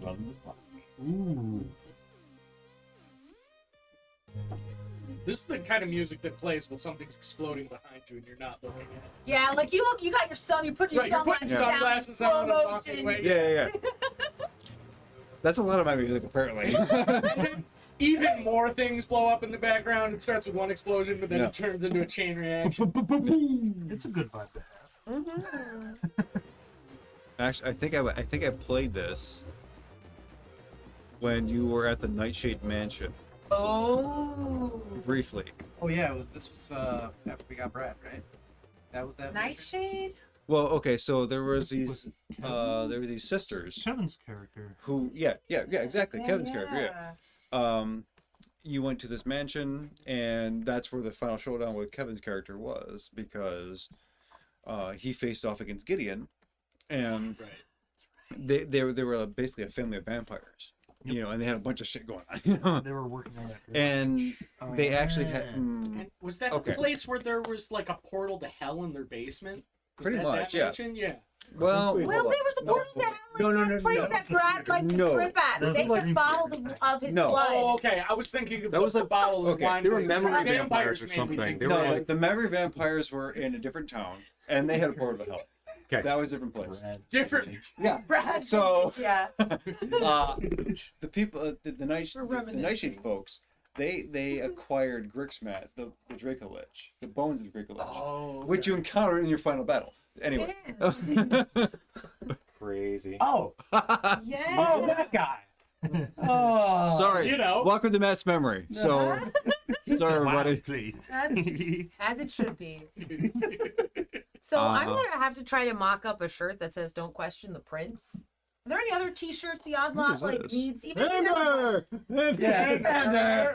Run the clock. Ooh. This is the kind of music that plays when something's exploding behind you and you're not looking at it. Yeah, like you got your sun, you put your Right, you're putting sunglasses down in sunglasses slow on and walking motion. away. Yeah. That's a lot of my music, apparently. Even more things blow up in the background. It starts with one explosion, but then it turns into a chain reaction. It's a good vibe to have. Actually, I think I played this when you were at the Nightshade Mansion. Oh. Briefly. Oh yeah, this was after we got Brad, right? That was that. Nightshade? Well, okay, so there were these sisters Kevin's character. who exactly, Yeah, Kevin's character, you went to this mansion, and that's where the final showdown with Kevin's character was, because he faced off against Gideon, and they were basically a family of vampires, you know, and they had a bunch of shit going on, you know? They were working on that. And they actually had. And was that the place where there was like a portal to hell in their basement? Was Pretty that much, that yeah. mansion? Yeah. Well, Well, there was a portal to hell in that place that Brad liked to trip at. They took bottles of his blood. Oh, okay. I was thinking of That was the bottle of okay. wine. They were because memory the vampires or made me something. think They of were no, that. like the memory vampires were in a different town, and they had a portal to hell. Okay. That was a different place. Different. Yeah. Brad, So- yeah. The people, the Nightshade folks, they acquired Grixmat, the Draco Lich, the bones of the Draco Lich, which you encounter in your final battle. Anyway. Crazy. Oh, Yeah. oh, that guy. Oh, Sorry. You know. Welcome to Matt's memory. So, sorry, everybody. Please. As it should be. So I'm gonna have to try to mock up a shirt that says "Don't question the prince." Are there any other T-shirts the What OddLot is like this? needs? Even yeah.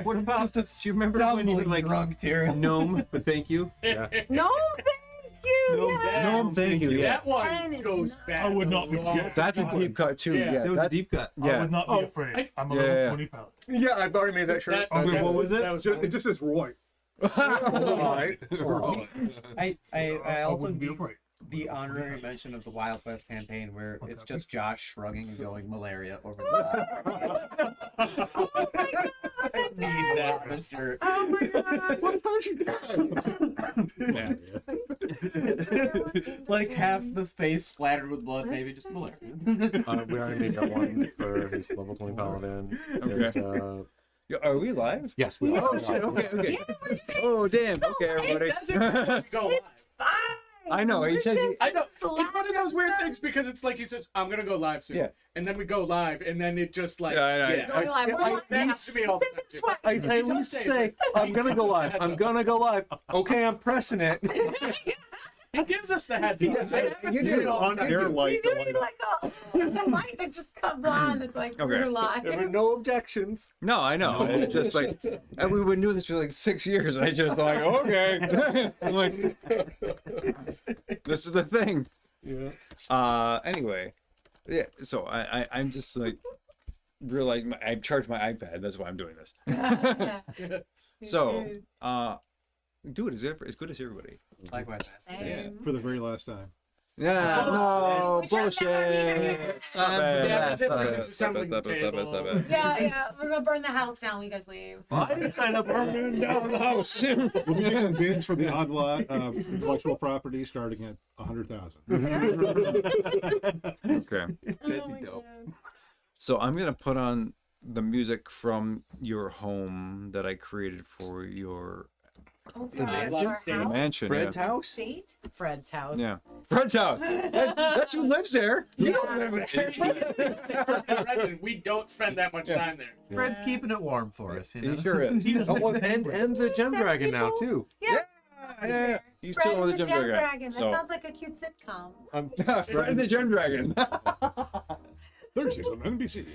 What about do you remember when you were like drunk Tyrion? gnome? But thank you. Yeah. No, thank you. No, thank you. Yeah. That one Mine is goes not- back. I would not be a long forgetting. That's a time. deep cut too. Yeah. Yeah. That was a That's, deep cut. I yeah. would not be afraid. I'm a Yeah, level yeah. 20 paladin. Yeah, I've already made that shirt. That- Okay, what was it? that was It just says Roy. Alright. I I also wouldn't be need afraid. the honorary mention of the Wild West campaign where it's just Josh shrugging and going malaria over the Oh my god, that's need right. that on a shirt. Oh my god. Like half the space splattered with blood, maybe just malaria. We already made that one for his level 20 paladin. There's, Yeah, are we live? yes, we Oh are. shit! Okay. Yeah, we're just Oh damn! Okay, everybody. That's it. Go live. It's fine. I know, he We're says just I know. It's one of slapping those weird some- things because it's like he says, "I'm gonna go live soon," Yeah. and then we go live, and then it just like Yeah, I know, yeah. Going live. We're live That now. happens to me all the It's in time, the too. sweat. I at least say, I'm gonna go live. I'm gonna go live. Okay, I'm pressing it. He gives us the heads up. Yeah, It happens to you me do. all the On time. air You light. do need like a light that just comes on. It's like Okay. we're live. There were no objections. No, I know. It's just like, and we've been doing this for like 6 years. I just like, okay. I'm like, this is the thing. Yeah. Anyway, yeah. So I'm just like realizing I've charged my iPad. That's why I'm doing this. So, dude, it's good to see everybody. Likewise. Yeah. For the very last time. Yeah. No We should've never been here. bullshit. Stop Yeah, it. but Stop they're it. just Stop it. assembling Stop the it. Stop it. table. Stop it. Yeah, we're gonna burn the house down. when You guys leave. I didn't sign up for burning down the house. We'll be taking bids for the odd lot of intellectual property starting at 100,000. Okay. Oh my God. So I'm gonna put on the music from your home that I created for your Oh, The mansion? mansion. Fred's yeah. house? State? Fred's house. Yeah. Fred's house. That's who lives there. You don't live in We don't spend that much time there. Fred's keeping it warm for us, you know? He sure is. Oh, well, and the gem dragon now too. Yeah. Yeah. He's Fred chilling with and the Gem Dragon. That So, sounds like a cute sitcom. Fred and the Gem Dragon. Thursdays on NBC.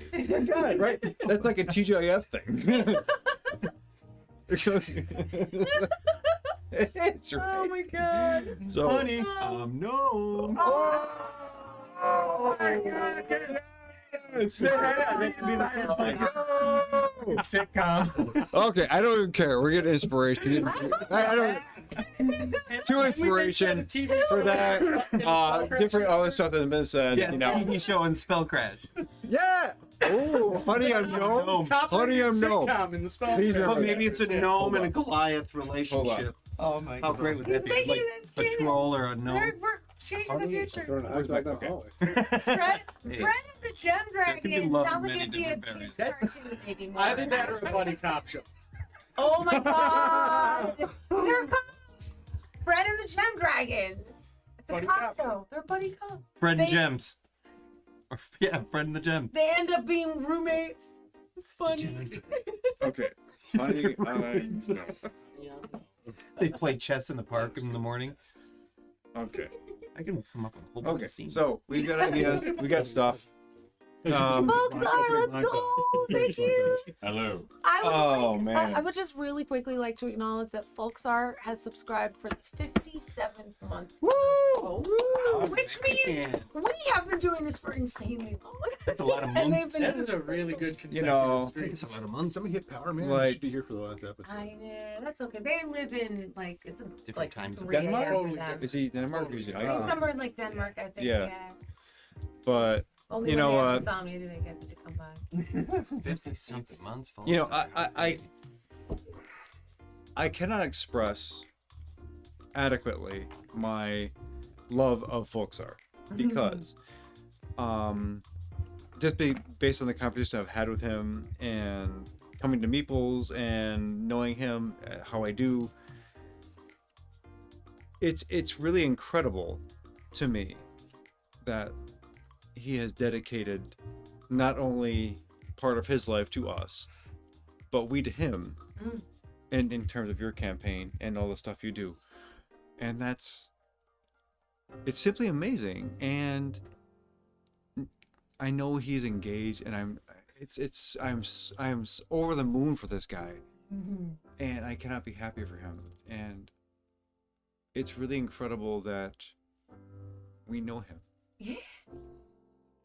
God, right? That's like a TGIF thing. It's right. Oh my god. So, Honey, no. Oh my God! Sitcom. Okay, I don't even care. We're getting inspiration. I don't. to inspiration for that. Different other stuff that has been said. Yeah, You know. TV show and Spell Crash. Yeah. Oh, honey, I'm gnome. Top Honey, I'm gnome. sitcom in the spell. Please Crash. But maybe it's a gnome and a Hold Goliath relationship. Oh my How god. great would He's that be? making Like it a troll or a gnome? We're changing the future. Throwing a hot dog down the hallway. Fred and the Gem can be Dragon love in sounds like many it'd be a different kid's variants. cartoon, maybe more. Either that or a buddy cop show. Oh my god! They're cops! Fred and the Gem Dragon! It's a Buddy cop cop. show. They're buddy cops. Fred and They- Gems. Or, yeah, Fred and the Gem. They end up being roommates. It's funny. Okay. Honey, I know. They play chess in the park in the morning. Okay. I can come up with a whole bunch Okay. of scenes. So we got ideas. We got stuff. Folkstar, let's go! Thank you! Hello. I would man. I would just really quickly like to acknowledge that Folksar has subscribed for this 57th month. Woo! Which means we have been doing this for insanely long. That's a lot of And months. they've That been. is a really good consecutive You know, streak. It's a lot of months. Somebody hit power, man. Like- I should be here for the last episode. I know, that's okay. They live in like it's a Different like time zone. 3 a.m. Denmark? for Totally them. Is he Denmark or is he I Iceland? remember in like Denmark, I think. Yeah. Yeah. But Only You when know they have what? insomnia do they get to come by. 50-something months. you know, I cannot express adequately my love of Folksar because just based on the conversation I've had with him and coming to Meeples and knowing him how I do, it's really incredible to me that he has dedicated not only part of his life to us, but we to him, and in terms of your campaign and all the stuff you do, and it's simply amazing. And I know he's engaged, and I'm over the moon for this guy, and I cannot be happier for him. And it's really incredible that we know him. Yeah.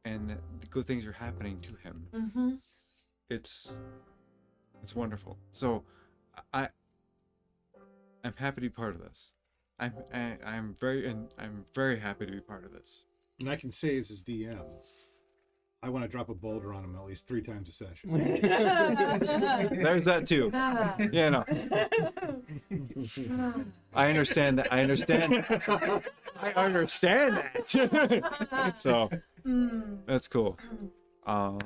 And that the good things are happening to him. Mm-hmm. It's wonderful. So I'm happy to be part of this. I'm very happy to be part of this. And I can say as his DM, I want to drop a boulder on him at least 3 times a session. There's that too. Yeah, no. I understand that. I understand that. So that's cool. All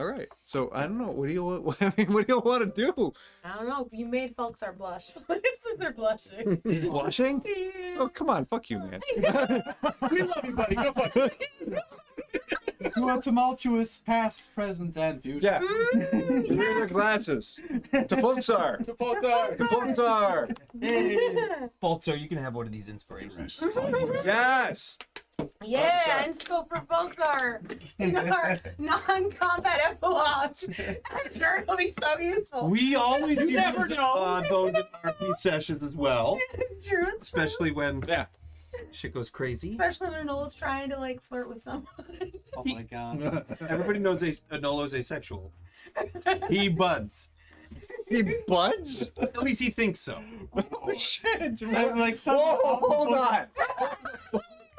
right. So I don't know. What do you want? I mean, what do you want to do? I don't know. You made Folksar blush. They're blushing. He's blushing? Yeah. Oh, come on. Fuck you, man. We love you, buddy. Go fuck you. To a tumultuous past, present, and future. Yeah. Give me your glasses. To Folksar. To Folksar. To Folksar. Folksar, you can have one of these inspirations. Yes. Yeah, and so for Folksar in our non-combat epilogue. I'm sure it'll be so useful. We always use never know. those in RP sessions as well, It's true. It's especially when Yeah. shit goes crazy. Especially when Noel's trying to like flirt with someone. Oh my god. Everybody knows Anolo's asexual. He buds. He buds? At least he thinks so. Oh, shit. Like some Whoa, hold on.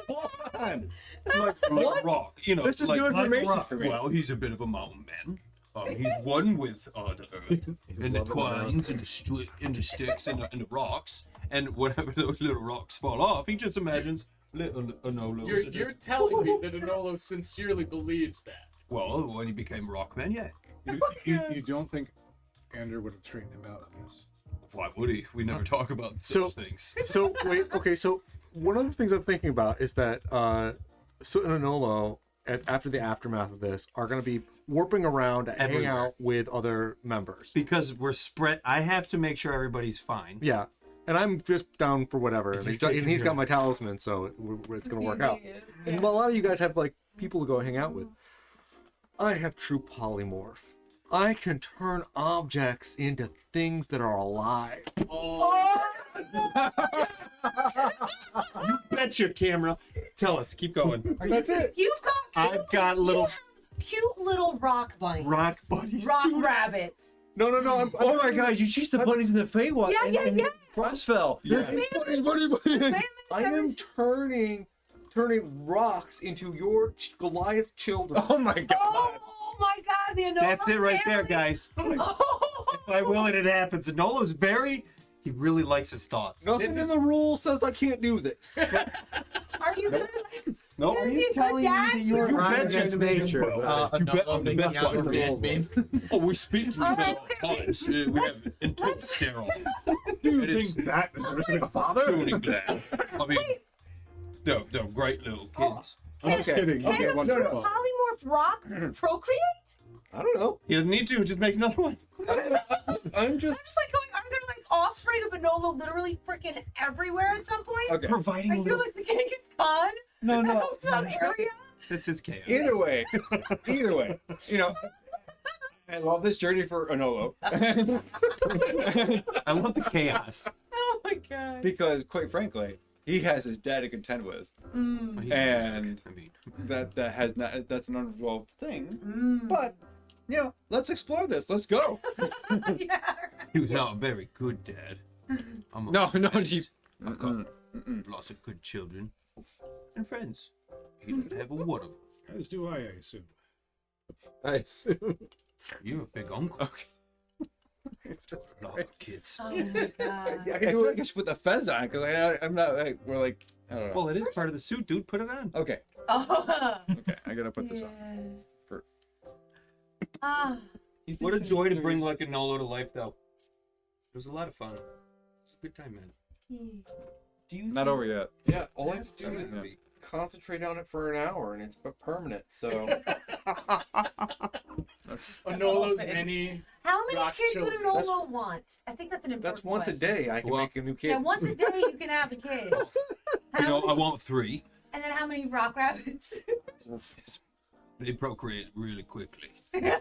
Hold on. Like rock, you know. This is like, new information rock. for me. Well, he's a bit of a mountain man. He's one with the earth and the twines and the sticks and the rocks. And whenever those little rocks fall off, he just imagines little Anolo. You're telling me that Anolo sincerely believes that. Well, when he became Rockman, yeah. You don't think Andrew would have straightened him out on this? Why would he? We never talk about such things. So wait, okay. So one of the things I'm thinking about is that Soot and Anolo, after the aftermath of this, are going to be warping around to hang Everywhere. out with other members. Because we're spread. I have to make sure everybody's fine. Yeah, and I'm just down for whatever. And you're he's got my talisman, so it's going to work out. And a lot of you guys have like people to go hang out with. I have true polymorph. I can turn objects into things that are alive. You betcha, camera. Tell us. Keep going. That's it. You've got I've got little cute little rock bunnies. rock buddies. Rock too. rabbits. No. Oh my god, you chased the bunnies in the Feywild. Yeah. Crossfell. Yeah. I am turning rocks into your Goliath children. Oh my god. Oh my God, the Enola That's it right there, family. guys. Oh, If I will and it happens. Enolo's very, he really likes his thoughts. Nothing in the rule says I can't do this. are you gonna? Nope. You're Are gonna be you a good telling me dad that to you your are right bet against nature? bet- Making out with bet- a fish meme. Oh, we speak to each other all the times. We have intense sterile. Do you And it's think that is a father? tuning glad. I mean, they're great little kids. I'm just kidding. Can Okay, a one true to polymorph rock procreate? I don't know. He doesn't need to, just makes another one. I'm just I'm just like going, are there like offspring of Enola literally freaking everywhere at some point? Okay. Providing Like you're like the Genghis Khan? No. Of some area? That's his chaos. Either way, you know, I love this journey for Enolo. I love the chaos. Oh my God. Because, quite frankly, he has his dad to contend with. Mm. And I mean, that's an unresolved thing. But, you know, let's explore this. Let's go. Yeah. he was not a very good dad. I'm a No, best. you. I've got lots of good children and friends. He doesn't have a one of them. As do I assume. nice. You're a big uncle. Okay. A lot of kids. Oh my God. I can do it, I guess, with a fez on, because I'm not, like, we're like, I don't know. Well, it is part of the suit, dude. Put it on. Okay, Oh. okay, I gotta put this on. For... Ah. What a joy to bring like a Nolo to life, though. It was a lot of fun. It was a good time, man. Do you Not over yet. Yeah, all I have to do is Yeah. concentrate on it for an hour, and it's permanent. So Enolo's many. How many Rock kids would children. Enola want? I think that's an important that's once a question. day. I can Well- make a new kid. Yeah, once a day you can have a kid. You know, I want 3. And then how many rock rabbits? They procreate really quickly, Okay.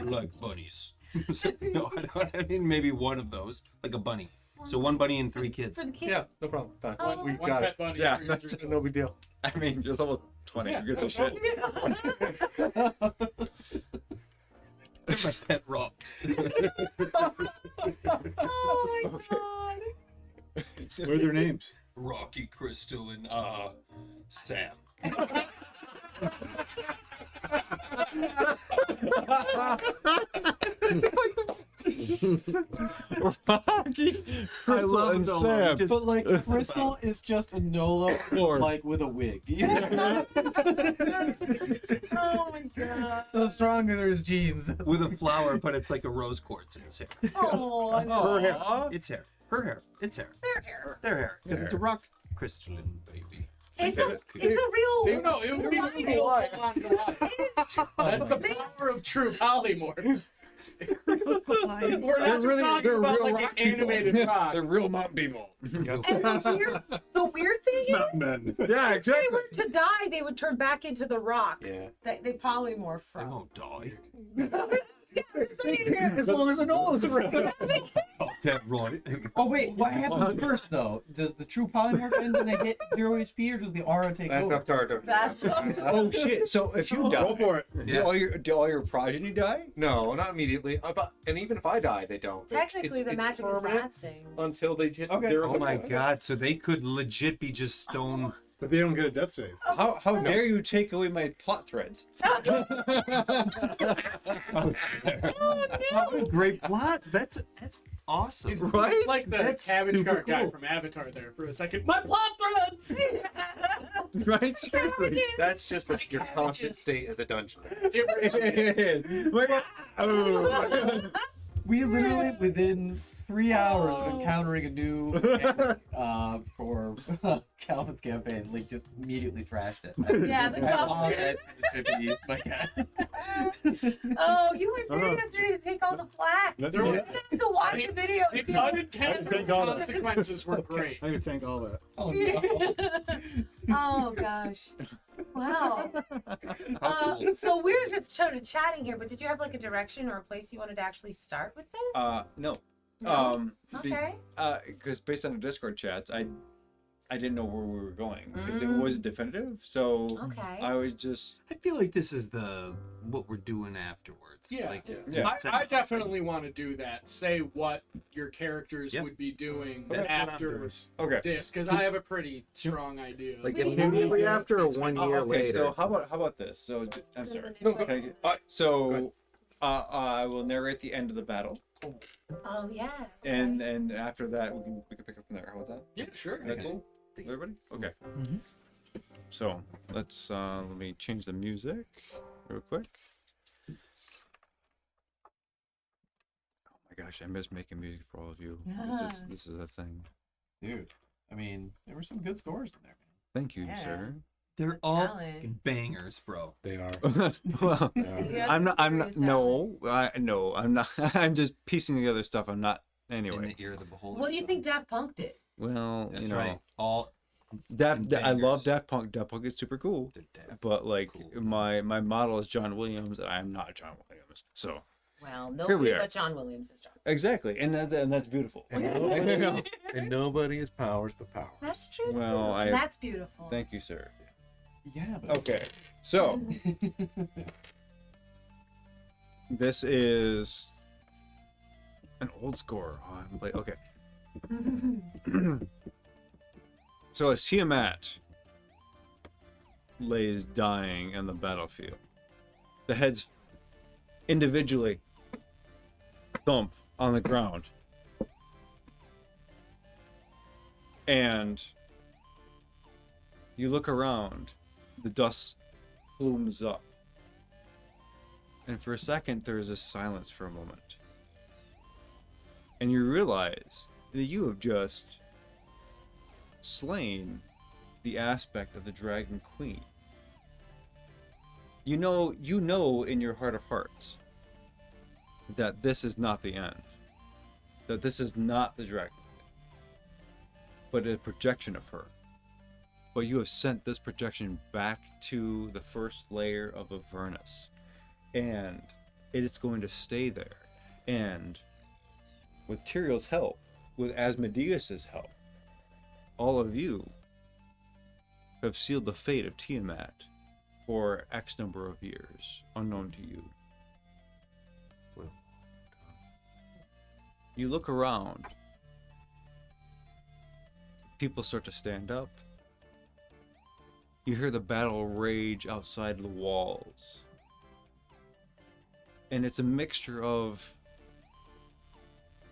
like bunnies. So, no, I mean maybe one of those, like a bunny. So 1 bunny and 3 kids. For the kids. Yeah, no problem. Done. Oh. We One got pet it. bunny. Yeah, through- that's through- No big deal. I mean, you're level 20. Yeah, You're good so- to shit. They're my pet rocks. Oh my God. What are their names? Rocky, Crystal, and Sam. Rocky, Crystal, and Sam. But like Crystal is just a Nolo, Lord. like with a wig. Oh my God. So strong in his genes. With a flower, but it's like a rose quartz in his hair. Oh, Her hair. It's hair. Her hair. It's hair. their hair. Their hair. Because it's a rock crystalline baby. It's a real. No, it would be Lion. real full-on lion. That's the power of true polymorph. We're not just talking they're about real like an rock people. animated rock. They're real mountain people. And the weird thing is, Not men. Yeah, if they exactly. were to die, they would turn back into the rock Yeah. that they polymorph They from. won't die. As long as a Nolo's around. Oh, that right. Oh wait, what happens first though? Does the true polymorph end when they hit 0 HP, or does the aura take That's over? up to our That's Oh shit! So if you Go die, for it. do all your progeny die? No, not immediately. And even if I die, they don't. technically It's the magic is permanent lasting. until they hit Okay. zero. Oh my god, so they could legit be just stone. But they don't get a death save. How dare you take away my plot threads? Oh, what a great plot. That's awesome. He's Right? like the That's cabbage super cart guy cool. from Avatar there for a second. My plot threads! Right? Seriously. That's just your constant state as a dungeon. We literally, within 3 hours of encountering a new enemy, for Calvin's campaign, like just immediately thrashed it. Yeah, the I goblin. apologize for the trippies, but yeah. Oh, you were doing yesterday to take all the flack. Let There me- were- You have to watch the video. The and feel- unintended consequences were great. I gotta tank all that. Oh no. Oh gosh. Wow. So we're just sort of chatting here, but did you have like a direction or a place you wanted to actually start with this? No. No? Be- Okay. because based on the Discord chats, I didn't know where we were going because it wasn't definitive. So Okay. I was just I feel like this is what we're doing afterwards. Yeah, Like, Yeah. I definitely want to do that. Say what your characters Yep. would be doing That's what I'm after doing. okay. this, because I have a pretty strong idea. Like We immediately did. after or 1 year okay, later. so how about this? So I'm sorry. No, Can I get- so I will narrate the end of the battle, Oh yeah. and after that we can pick up from there. How about that? Yeah, sure. Is that cool? Everybody? Okay. So let's let me change the music real quick. Oh my gosh, I miss making music for all of you. This is a thing. Dude, I mean, there were some good scores in there, man. Thank you, Yeah. sir. they're all Talent. fucking bangers, bro. They are. Well, Yeah, I'm not. serious No, no, I'm not. I'm just piecing together stuff. I'm not. In Anyway. the ear of the beholder. What do you think Daft Punk did? Well, That's you know, right. All I love bangers. Daft Punk. Daft Punk is super cool. they're Daft But like Cool. my model is John Williams, and I'm not John Williams. So Well, we nobody are. but John Williams is John. exactly, and that's beautiful. And nobody is powers but powers. That's true. Well, too. I- That's beautiful. Thank you, sir. Yeah, but Okay, so this is an old score. Oh, I haven't played. Okay. So as Tiamat lays dying on the battlefield, the heads individually thump on the ground, and you look around, the dust plumes up, and for a second there's a silence for a moment, and you realize that you have just slain the aspect of the Dragon Queen. You know in your heart of hearts that this is not the end, that this is not the Dragon Queen, but a projection of her. But you have sent this projection back to the first layer of Avernus, and it is going to stay there. And with Tyrion's help, with Asmodeus's help, all of you have sealed the fate of Tiamat for X number of years, unknown to you. You look around, people start to stand up. You hear the battle rage outside the walls. And it's a mixture of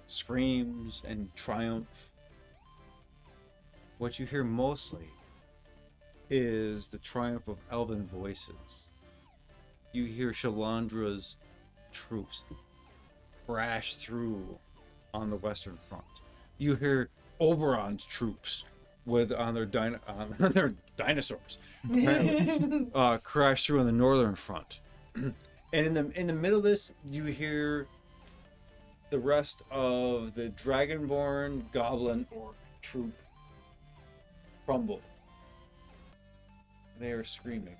screams and triumph. What you hear mostly is the triumph of elven voices. You hear Shalandra's troops crash through on the western front. You hear Oberon's troops on their dinosaurs crash through on the northern front. And in the middle of this, you hear the rest of the Dragonborn Goblin Orc troop crumble. They are screaming.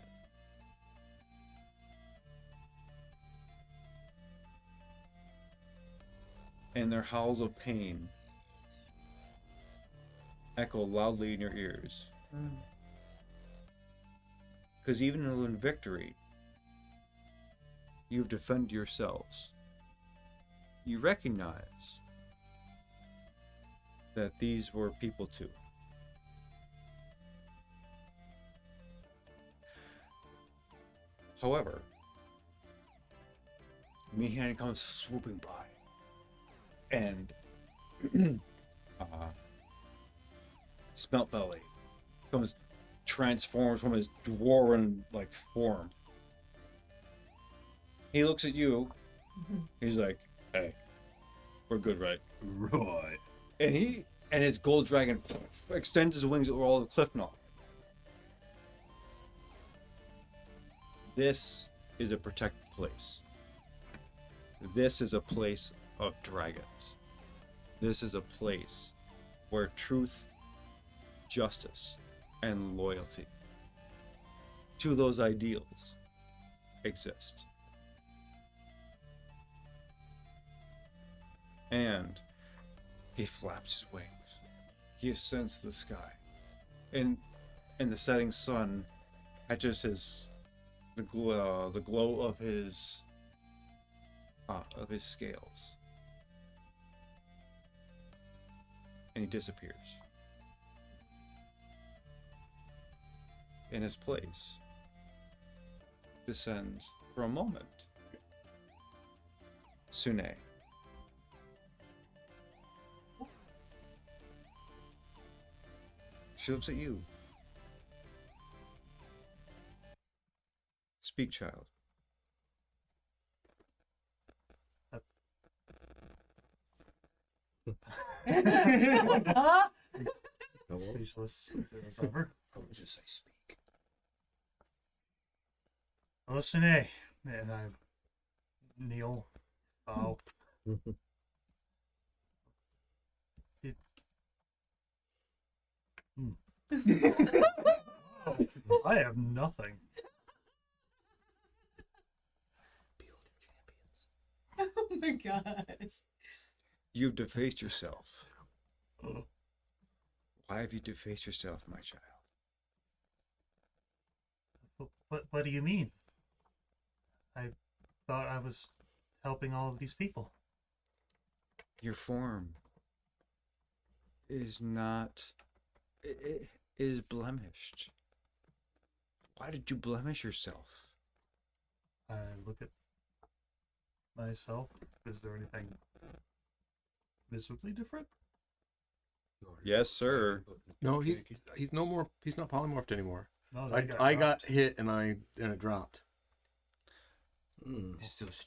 And their howls of pain echo loudly in your ears. Because even in victory, you've defended yourselves. You recognize that these were people too. However, Meehan comes swooping by, and Smeltbelly comes transforms from his dwarven like form. He looks at you. He's like, "Hey, we're good, right?" Right. And his gold dragon extends his wings over all the cliff knoll. This is a protected place. This is a place of dragons. This is a place where truth, justice, and loyalty to those ideals exist. And he flaps his wings. He ascends to the sky. and the setting sun catches the glow of his scales, and he disappears. In his place descends for a moment Sune. She looks at you. Speak, child. Speechless as ever. I would just say speak. Hello, Sine. And I kneel, bow. I have nothing. Oh my gosh. You've defaced yourself. Why have you defaced yourself, my child? What do you mean? I thought I was helping all of these people. Your form is not... It is blemished. Why did you blemish yourself? I look at myself. Is there anything visibly different? Yes, sir. No, he's no more. He's not polymorphed anymore. No, I got hit and it dropped.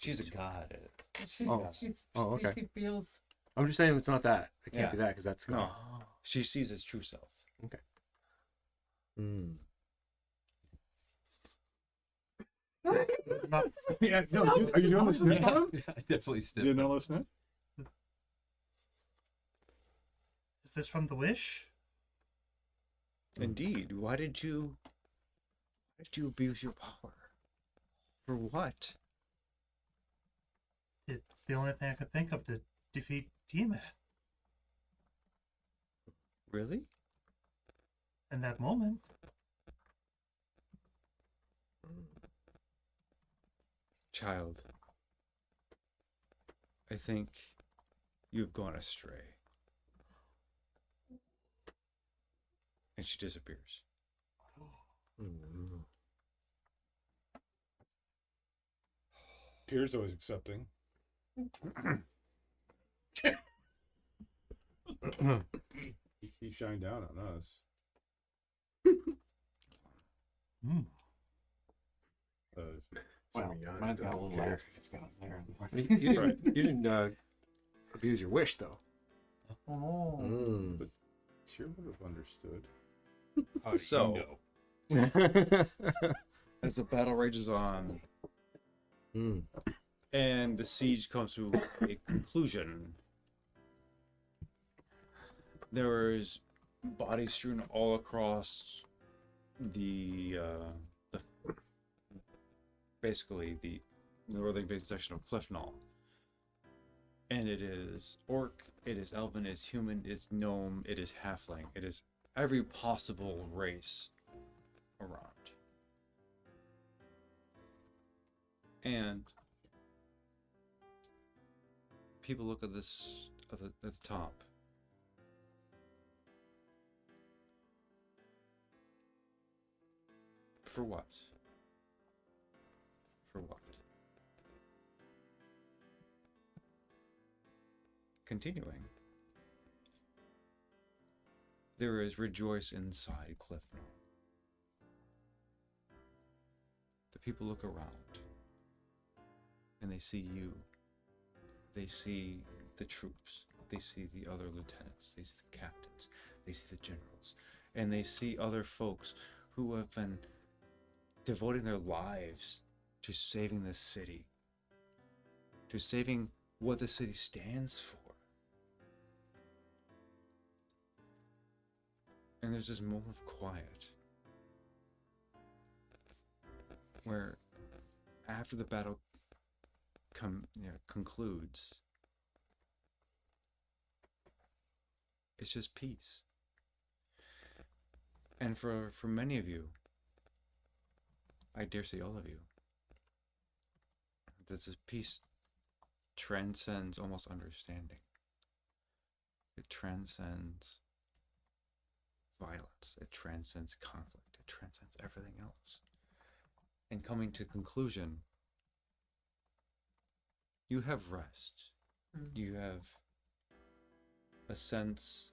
She's a god at it. Okay. She feels. I'm just saying it's not that. It can't Yeah. be that because that's No. gone. She sees his true self. Okay. Yeah, no, are you doing this now? Yeah, I definitely You sniff. didn't know this now? Is this from the wish? Indeed. Why did you abuse your power? For what? It's the only thing I could think of to defeat Tiamat. Really? In that moment. Child, I think you've gone astray. And she disappears. Tears always accepting. He shined down on us. Well, mine's got a little less it's got there. You didn't abuse your wish though. But Tyr would have understood. So, as the battle rages on, and the siege comes to a conclusion, there is bodies strewn all across the basically the northern base section of Cliffnall. And it is orc, it is elven, it is human, it is gnome, it is halfling, it is every possible race around. And people look at this at the top. For what? For what? Continuing. There is rejoice inside Cliffnall. The people look around and they see you. They see the troops. They see the other lieutenants. They see the captains. They see the generals. And they see other folks who have been devoting their lives to saving this city. To saving what the city stands for. And there's this moment of quiet where after the battle concludes, it's just peace. And for many of you, I dare say all of you, this peace transcends almost understanding. It transcends violence. It transcends conflict. It transcends everything else. And coming to conclusion, you have rest. You have a sense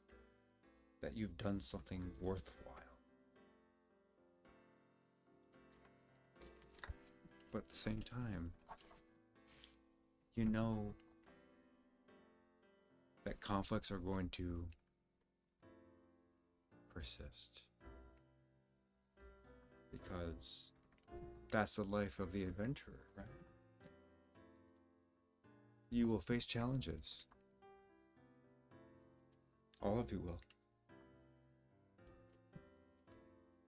that you've done something worthwhile. But at the same time, you know that conflicts are going to persist. Because that's the life of the adventurer, right? You will face challenges. All of you will.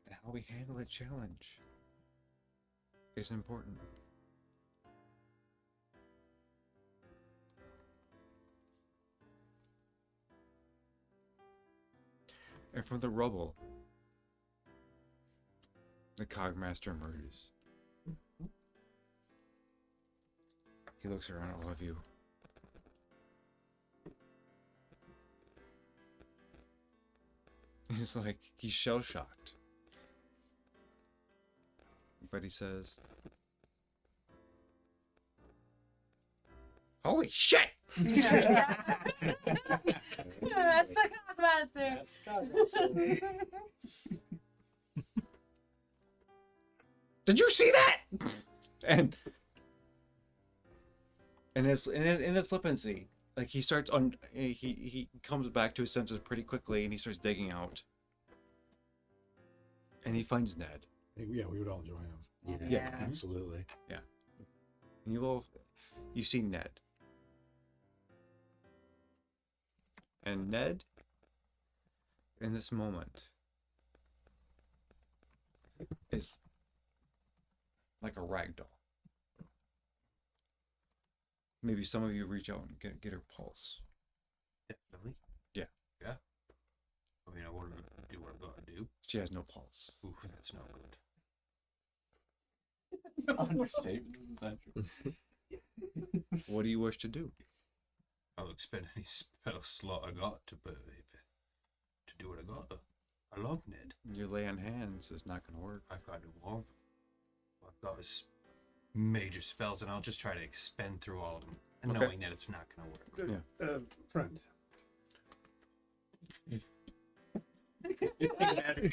And how we handle a challenge is important. And from the rubble, the Cogmaster emerges. He looks around at all of you. He's like, he's shell-shocked. But he says, "Holy shit!" That's the Cogmaster. Did you see that? And in the flippancy, like he starts on, he comes back to his senses pretty quickly, and he starts digging out, and he finds Ned. Yeah, we would all join him. Yeah, absolutely. Yeah, and you see Ned, and Ned, in this moment, is like a rag doll. Maybe some of you reach out and get her pulse. Definitely. Yeah. Yeah. I mean, I want to do what I've got to do. She has no pulse. Oof, that's not good. Understatement. Is that true? What do you wish to do? I'll expend any spell slot I got to do what I got to. I love Ned. Your lay on hands is not going to work. I've got to do more of them. I've got his major spells, and I'll just try to expend through all of them, and Okay. knowing that it's not going to work. Yeah. Friend.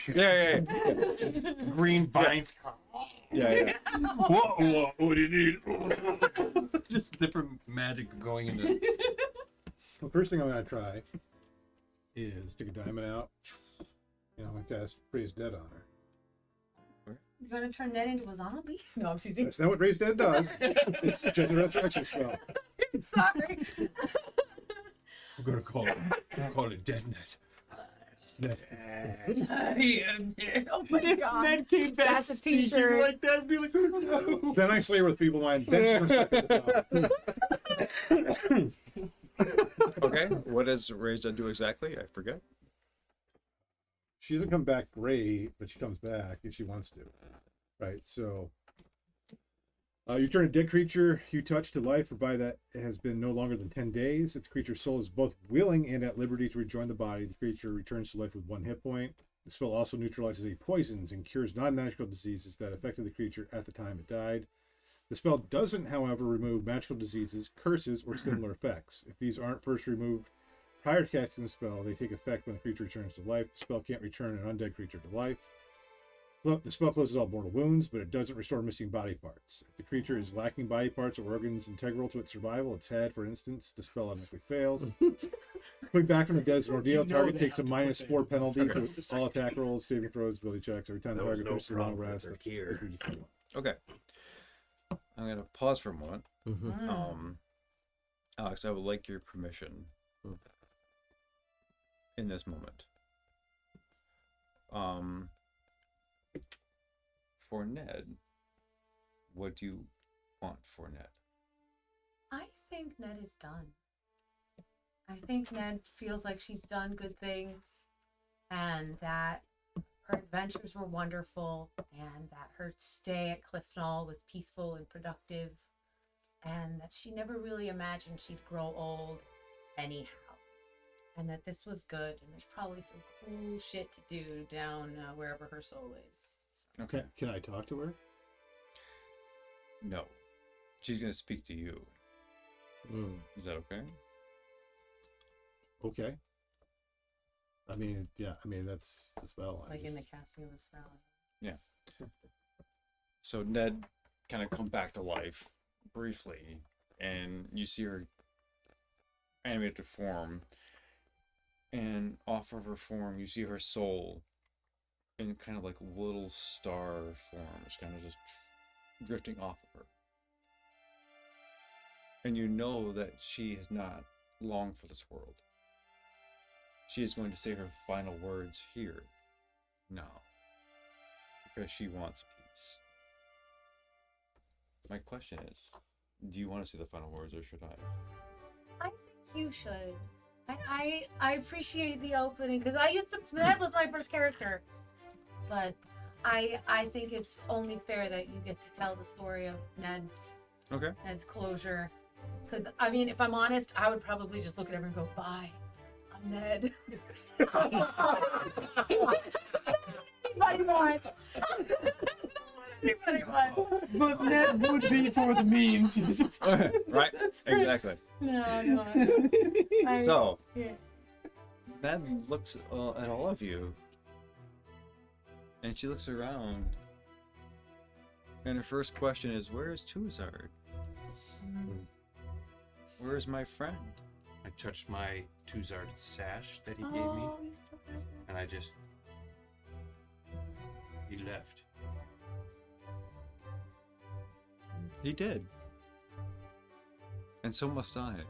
Yeah. Green vines. Yeah. What do you need? Just different magic going into. The first thing I'm going to try is take a diamond out. I'm going to cast Raise Dead on her. You're gonna turn Ned into a zombie? No, I'm teasing. That's not what Raise Dead does. It's just a resurrection spell. Sorry. We're going to call it Dead Ned. Oh my god. Ned came back That's a speaking t-shirt. like that, I'd be like, oh no. Then I slay her with feeble mind. Then Okay. What does Reza do exactly? I forget. she doesn't come back great, but she comes back if she wants to. Right, so you turn a dead creature you touch to life, provided that it has been no longer than 10 days. Its creature's soul is both willing and at liberty to rejoin the body. The creature returns to life with 1 hit point. The spell also neutralizes any poisons and cures non-magical diseases that affected the creature at the time it died. The spell doesn't, however, remove magical diseases, curses, or similar effects. If these aren't first removed prior to casting the spell, they take effect when the creature returns to life. The spell can't return an undead creature to life. The spell closes all mortal wounds, but it doesn't restore missing body parts. If the creature is lacking body parts or organs integral to its survival, its head, for instance, the spell automatically fails. Coming back from the dead is an ordeal. Target takes a -4 penalty to all attack rolls, saving throws, ability checks. Every time the target finishes a long rest, here. Okay. I'm going to pause for a moment. Mm-hmm. Alex, I would like your permission in this moment. For Ned, what do you want for Ned? I think Ned is done. I think Ned feels like she's done good things and that her adventures were wonderful and that her stay at Cliftonall was peaceful and productive and that she never really imagined she'd grow old anyhow. And that this was good and there's probably some cool shit to do down wherever her soul is. Okay. Can I talk to her? No. She's going to speak to you. Is that okay? Okay. I mean, yeah. I mean, that's the spell. Like in the casting of the spell. Yeah. So Ned kind of come back to life briefly, and you see her animated to form, and off of her form, you see her soul in kind of like little star forms, kind of just drifting off of her. And you know that she is not long for this world. She is going to say her final words here, now, because she wants peace. My question is, do you want to say the final words, or should I? I think you should. I appreciate the opening because that was my first character, but I think it's only fair that you get to tell the story of Ned's closure. Because I mean, if I'm honest, I would probably just look at everyone and go, "Bye, I'm Ned." Anybody wants? Anybody wants? But Ned would be for the memes. Right? Exactly. No. So, Yeah. Ned looks at all of you, and she looks around, and her first question is, "Where is Tuzard? Where is my friend?" I touched my Tuzard sash that he gave me, and I just... He left. He did. And so must I.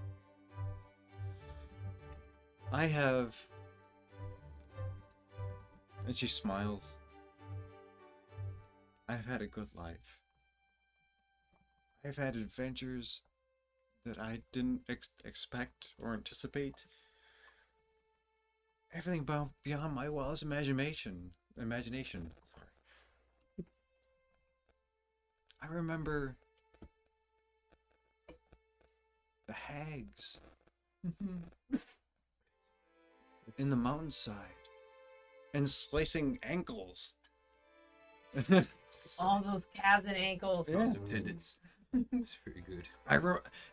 I have... And she smiles. I've had a good life. I've had adventures that I didn't expect or anticipate. Everything beyond my wildest imagination. Sorry. I remember the hags in the mountainside and slicing ankles. All those calves and ankles. Yeah. Attendants. It's pretty good.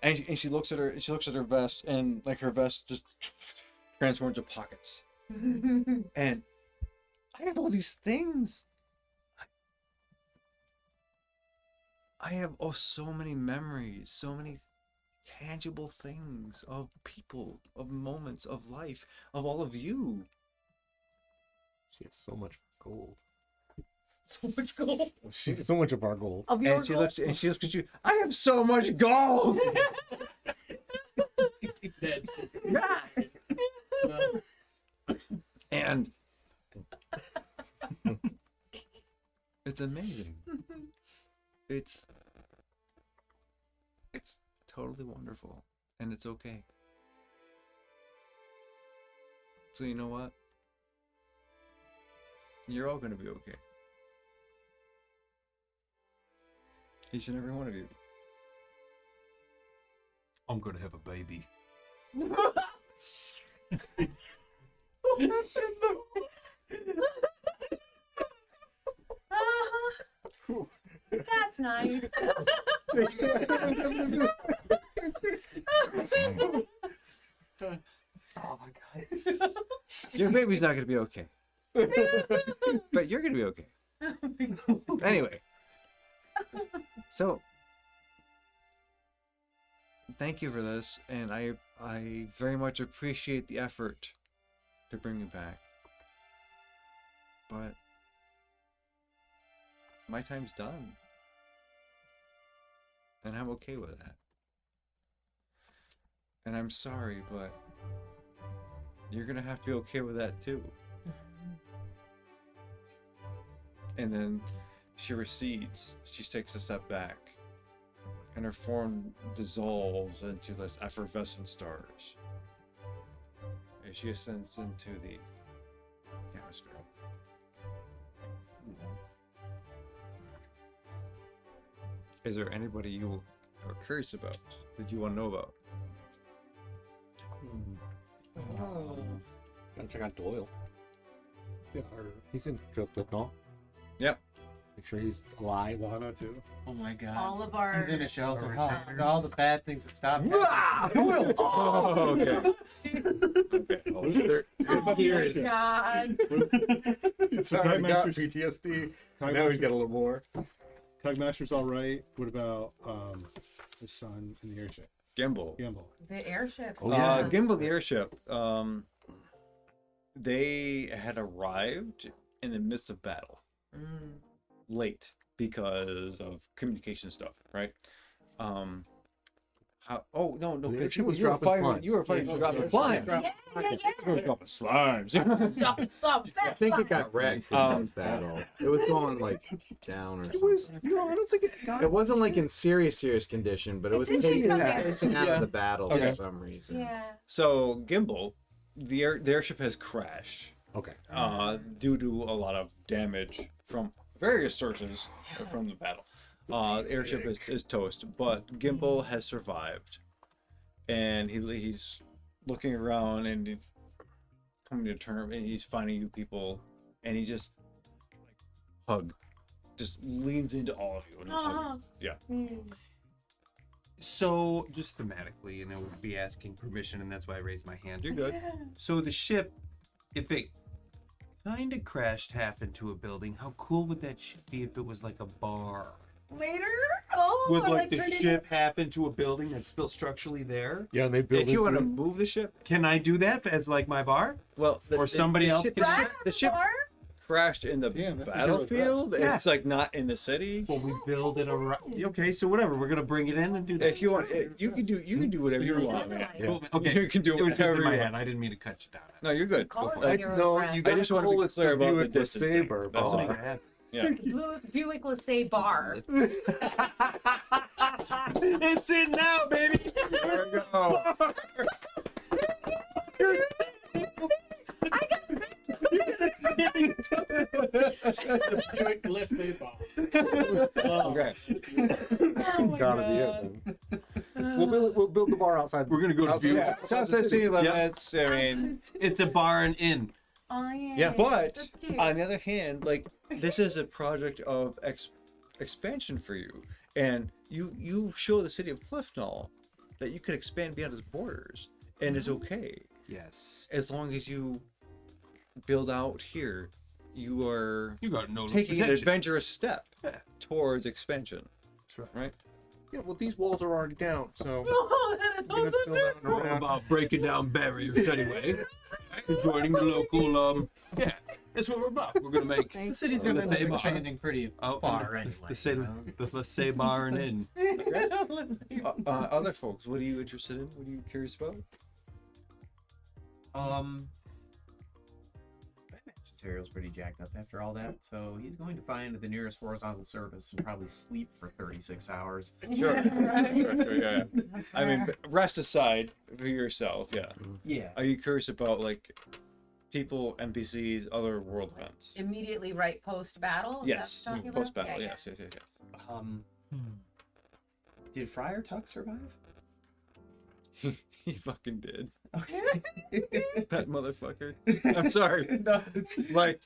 And she looks at her vest, and like her vest just transforms to pockets. And I have all these things. I have so many memories, so many tangible things of people, of moments, of life, of all of you. She has so much gold. So much gold. She's so much of our gold. Of your And she gold? looks at you. I have so much gold. That's And it's amazing. It's totally wonderful, and it's okay. So you know what? You're all gonna be okay. Each and every one of you. I'm gonna have a baby. That's nice. Oh my god. Your baby's not gonna be okay. But you're gonna be okay. Anyway. So thank you for this, and I very much appreciate the effort to bring you back. But my time's done. And I'm okay with that. And I'm sorry, but you're gonna have to be okay with that too. And then she recedes. She takes a step back. And her form dissolves into this effervescent stars. And she ascends into the atmosphere. Is there anybody you are curious about that you want to know about? Gotta check out Doyle. Yeah, He's in Clifton. Yep. Make sure he's alive. Lana too. Oh my god. All of our. He's in a shelter. Our All the bad things have stopped. Doyle! Oh, okay. Okay. Oh, Oh here my it is. god. It's So already got Kagmaster's PTSD. Now he's got a little more. Kagmaster's all right. What about his son in the airship? Gimbal. Gamble. The airship. Oh, yeah. Gimbal the airship. They had arrived in the midst of battle, late because of communication stuff, right? Oh no, The because airship you, was you were dropping fighting. slimes. You were fighting to drop the slime. Yeah. You were dropping slimes. Dropping some I think it got wrecked in this battle. It was going like down or It something. was, I don't think it got. It wasn't like in serious condition, but it was did taken come out of the battle Okay. for some reason. Yeah. So Gimbal, the airship has crashed Okay. due to a lot of damage from various sources from the battle. The airship is toast, but Gimbal has survived, and he's looking around and coming to terms, and he's finding you people, and he just just leans into all of you and hug you. Yeah. So, just thematically, and I would be asking permission, and that's why I raised my hand. You're good. So the ship, if it kind of crashed half into a building, how cool would that ship be if it was like a bar? Later? Oh, Would I like the turned it ship half into a building that's still structurally there? Yeah, and they built If you want to into move the ship, Can I do that as like my bar? well, Or somebody else ship, can the ship, the ship crashed in the Damn, that's a battlefield. Yeah. It's like not in the city. Well, we build it around. Okay, so whatever. We're gonna bring it in and do that. If you want, you can do whatever you want, man. Cool. Okay, You can do it was just whatever in my you head. want. I didn't mean to cut you down. No, you're good. Call Go it for like it. you're no, impressed. you I gotta just want to call be it clear the about the Buick distance. Saber That's bar. all. Yeah. Buick Laissez bar. It's in now, baby. There we go. Buick Listening Bar. Okay. It's gotta be it. Then. We'll build the bar outside. We're gonna go to outside- Butte. Yeah. Outside city limits. I mean, It's a bar and inn. Oh yeah. Yeah, but That's cute. on the other hand, like this is a project of expansion for you, and you show the city of Cliftonall that you could expand beyond its borders, and it's okay Yes. as long as you build out here. You are You got no taking an protection. adventurous step Yeah. towards expansion, That's right. right? Yeah, well, these walls are already down, so. Oh, that is we're gonna so fill good. that We're all around. about breaking down barriers anyway. And joining the local, yeah, that's what we're about. We're gonna make The city's gonna end up Laissez bar. expanding pretty Oh, far and anyway. the say you know? the let's say bar and inn. Other folks, what are you interested in? What are you curious about? Material's pretty jacked up after all that, so he's going to find the nearest horizontal surface and probably sleep for 36 hours. Sure, Right. sure, yeah. That's I mean, fair. rest aside for yourself, yeah. Yeah. Are you curious about like people, NPCs, other world events? Immediately right post battle. Yes, post battle. Yeah, Yes, yes, yes. Did Friar Tuck survive? He fucking did. Okay. That motherfucker. I'm sorry. No, Like,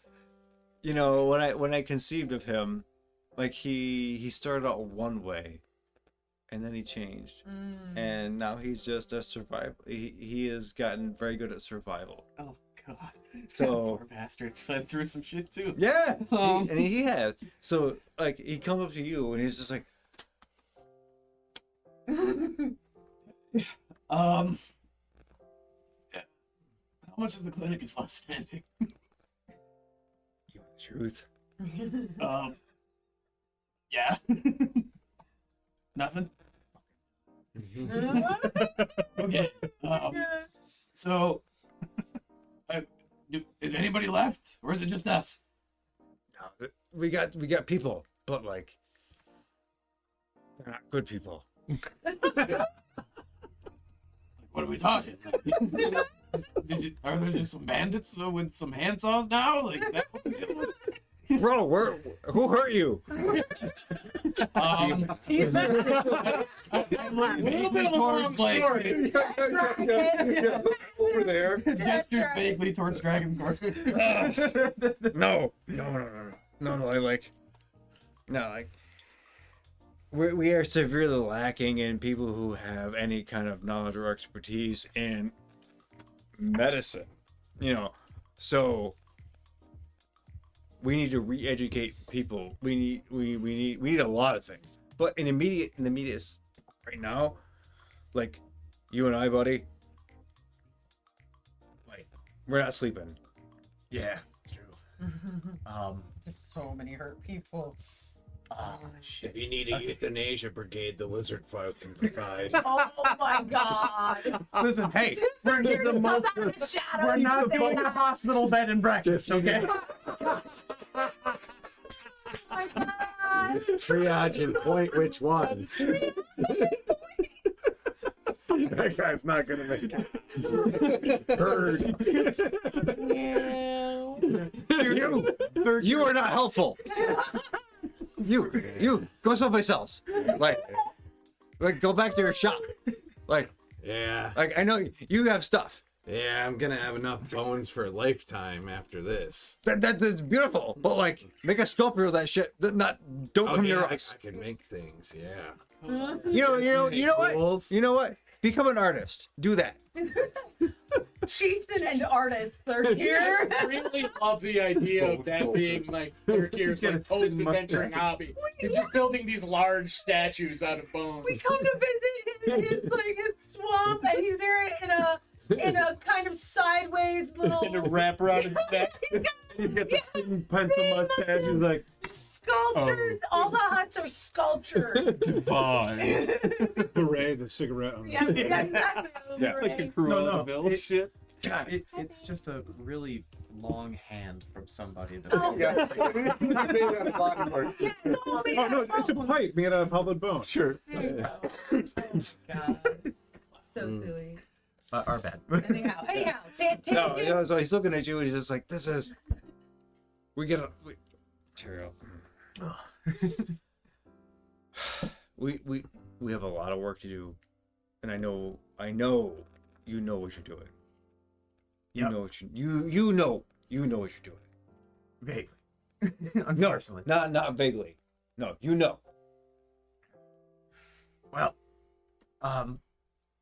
you know, when I conceived of him, like he started out one way, and then he changed, and now he's just a survival. He has gotten very good at survival. Oh god. So Poor bastard's fed through some shit too. yeah, and he has. So like he comes up to you and he's just like, How much is the clinic is left standing? "You want the truth?" Yeah. Nothing. Okay. So, is anybody left, or is it just us? No, we got people, but like they're not good people. What are we talking? Are there just some bandits with some handsaws now? Like that? Bro, who hurt you? A little bit of a long story. Over there. Gestures vaguely towards Dragon Course. No, we are severely lacking in people who have any kind of knowledge or expertise in medicine, so we need to re-educate people. We need a lot of things, but in the immediate right now, like you and I, buddy, like we're not sleeping. Yeah, it's true. Just so many hurt people. If you need a euthanasia brigade, the lizard folk can provide. Oh my god. Listen, hey, we're We're not going to hospital bed and breakfast, okay? Oh my god. Just triage and point which ones. That guy's not gonna make it. Heard. You are not helpful. You go someplace else. Like go back to your shop. Yeah. I know you have stuff. Yeah, I'm gonna have enough bones for a lifetime after this. That's beautiful. But make a sculpture of that shit. Don't come near us. I can make things, yeah. You know what? Become an artist. Do that. Chieftain and artist, third year. I really love the idea of that being third year's post-adventuring hobby. If you're building these large statues out of bones. We come to visit his swamp, and he's there in a kind of sideways little And a wrap around his neck. He's got the thin pencil mustache. He's like, sculptures. All the huts are sculptures. divine. Beret, the cigarette on the Yeah, exactly. Yeah. Like a Cruella de Vil shit. God, it's just a really long hand from somebody that. Oh. Oh no, it's a pipe made out of hollowed bone. Sure. Oh god. So silly. Our bad. Anyhow, No, so he's looking at you and he's just like, "This is." Material. We have a lot of work to do, and I know you know what you're doing. You Yep. know what you know what you're doing. Vaguely. Unfortunately, not vaguely. No, you know. Well, and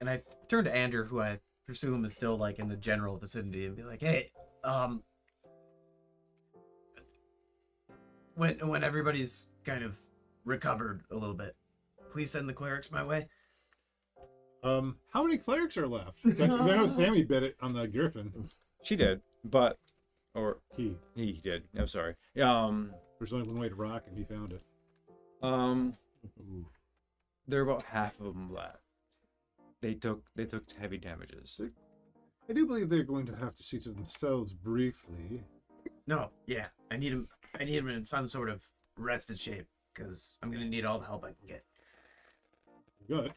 I turn to Andrew, who I presume is still in the general vicinity, and be like, "Hey, when everybody's kind of recovered a little bit, please send the clerics my way." How many clerics are left? I know Sammy bit it on the griffin. She did, or He. did. I'm sorry. There's only one way to rock, and he found it. There are about half of them left. They took heavy damages. I do believe they're going to have to see to themselves briefly. No, yeah, I need him in some sort of rested shape, because I'm gonna need all the help I can get. Good.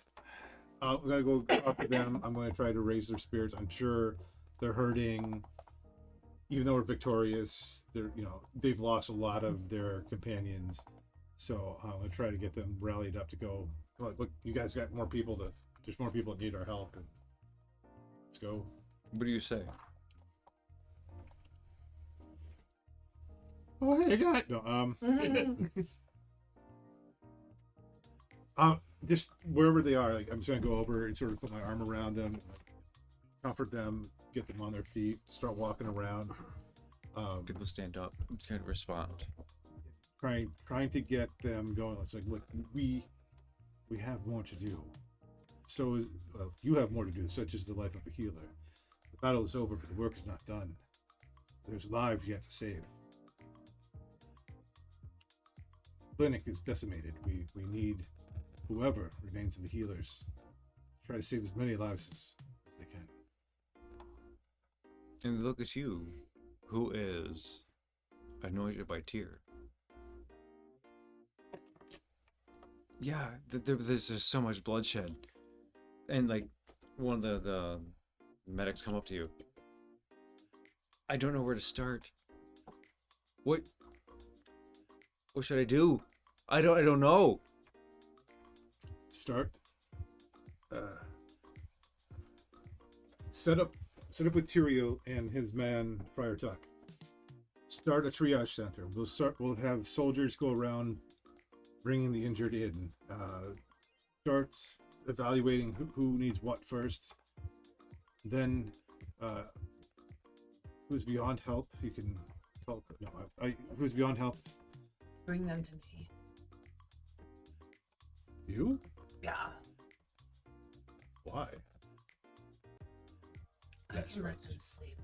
I'm gonna go talk to them. I'm going to try to raise their spirits. I'm sure they're hurting. Even though we're victorious, they've lost a lot of their companions. So I'm going to try to get them rallied up to go. Look, you guys got more people there's more people that need our help. And let's go. What do you say? Oh, hey, guy. No, just wherever they are, I'm just gonna go over and sort of put my arm around them, comfort them, get them on their feet, start walking around. People stand up, kind of respond. Trying to get them going. It's like, look, we have more to do. So you have more to do, such as the life of a healer. The battle is over, but the work is not done. There's lives yet to save. The clinic is decimated. We need whoever remains of the healers to try to save as many lives as they can. And look at you, who is anointed by Tyr. Yeah, there's just so much bloodshed. And one of the medics come up to you. I don't know where to start. What should I do? I don't know. Start. Set up with Tyrael and his man Friar Tuck. Start a triage center. We'll have soldiers go around bringing the injured in. Start evaluating who needs what first. Then who's beyond help, you can talk. No, who's beyond help? Bring them to me. You? Yeah. Why? I can let them sleep.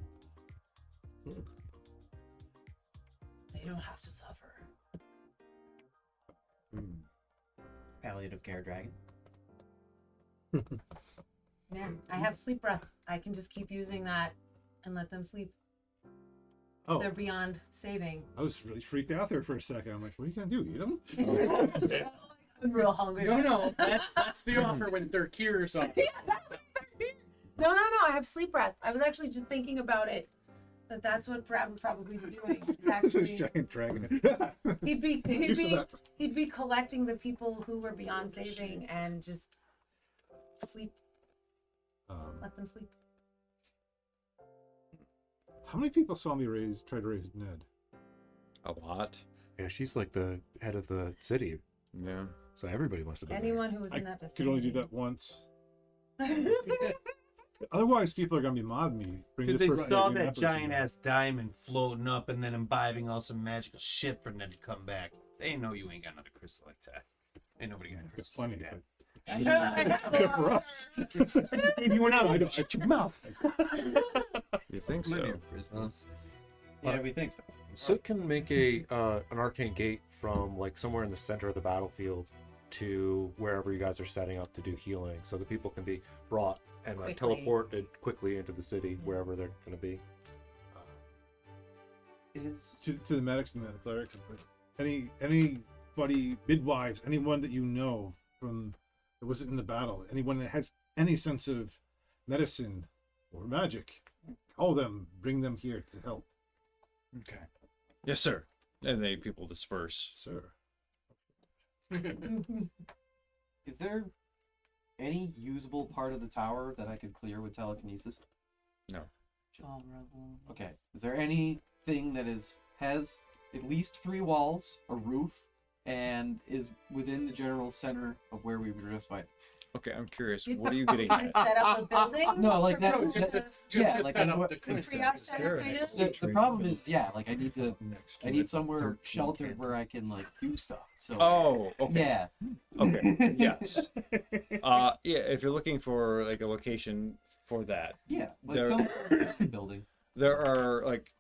They don't have to suffer. Palliative care dragon. Yeah, I have sleep breath. I can just keep using that and let them sleep. Oh, They're beyond saving. I was really freaked out there for a second. I'm like, what are you gonna do? Eat them? I'm real hungry. No, that's the offer when they're cures on. No. I have sleep breath. I was actually just thinking about it. That's what Brad would probably be doing. This Actually, giant dragon. he'd be collecting the people who were beyond saving and just sleep. Let them sleep. How many people saw me try to raise Ned? A lot. Yeah, she's like the head of the city, Yeah. so everybody must have been Anyone who was in that Could vicinity. only do that once. Otherwise, people are gonna be mobbing me. Bring Dude, this they person saw in that episode. giant ass diamond floating up and then imbibing all some magical shit for them to come back. They know you ain't got another crystal like that. Ain't nobody got a It's crystal funny. like that. Good for us. Gave you one out. Shut your mouth. You think so? Plenty of crystals. Yeah, we think so. Soot can make an arcane gate from like somewhere in the center of the battlefield to wherever you guys are setting up to do healing, so that people can be brought and Quickly. teleported quickly into the city wherever they're going to be. To the medics and the clerics, but anybody, midwives, anyone that you know from that wasn't in the battle, anyone that has any sense of medicine or magic, call them, bring them here to help. Okay. Yes, sir. And people disperse. Sir. Is there any usable part of the tower that I could clear with telekinesis? No. It's all rubble. Okay. Is there anything that has at least 3 walls, a roof, and is within the general center of where we were just fighting? Okay, I'm curious. What are you getting Gonna at? set up a building? No, like that. No, just that- to yeah, set like up I know the A concept. triage center, kind of? the problem is, like I need somewhere sheltered where I can like do stuff. So Oh, okay. yeah. Okay. Yes. Yeah. If you're looking for like a location for that, Yeah, like There- some sort of building. there are like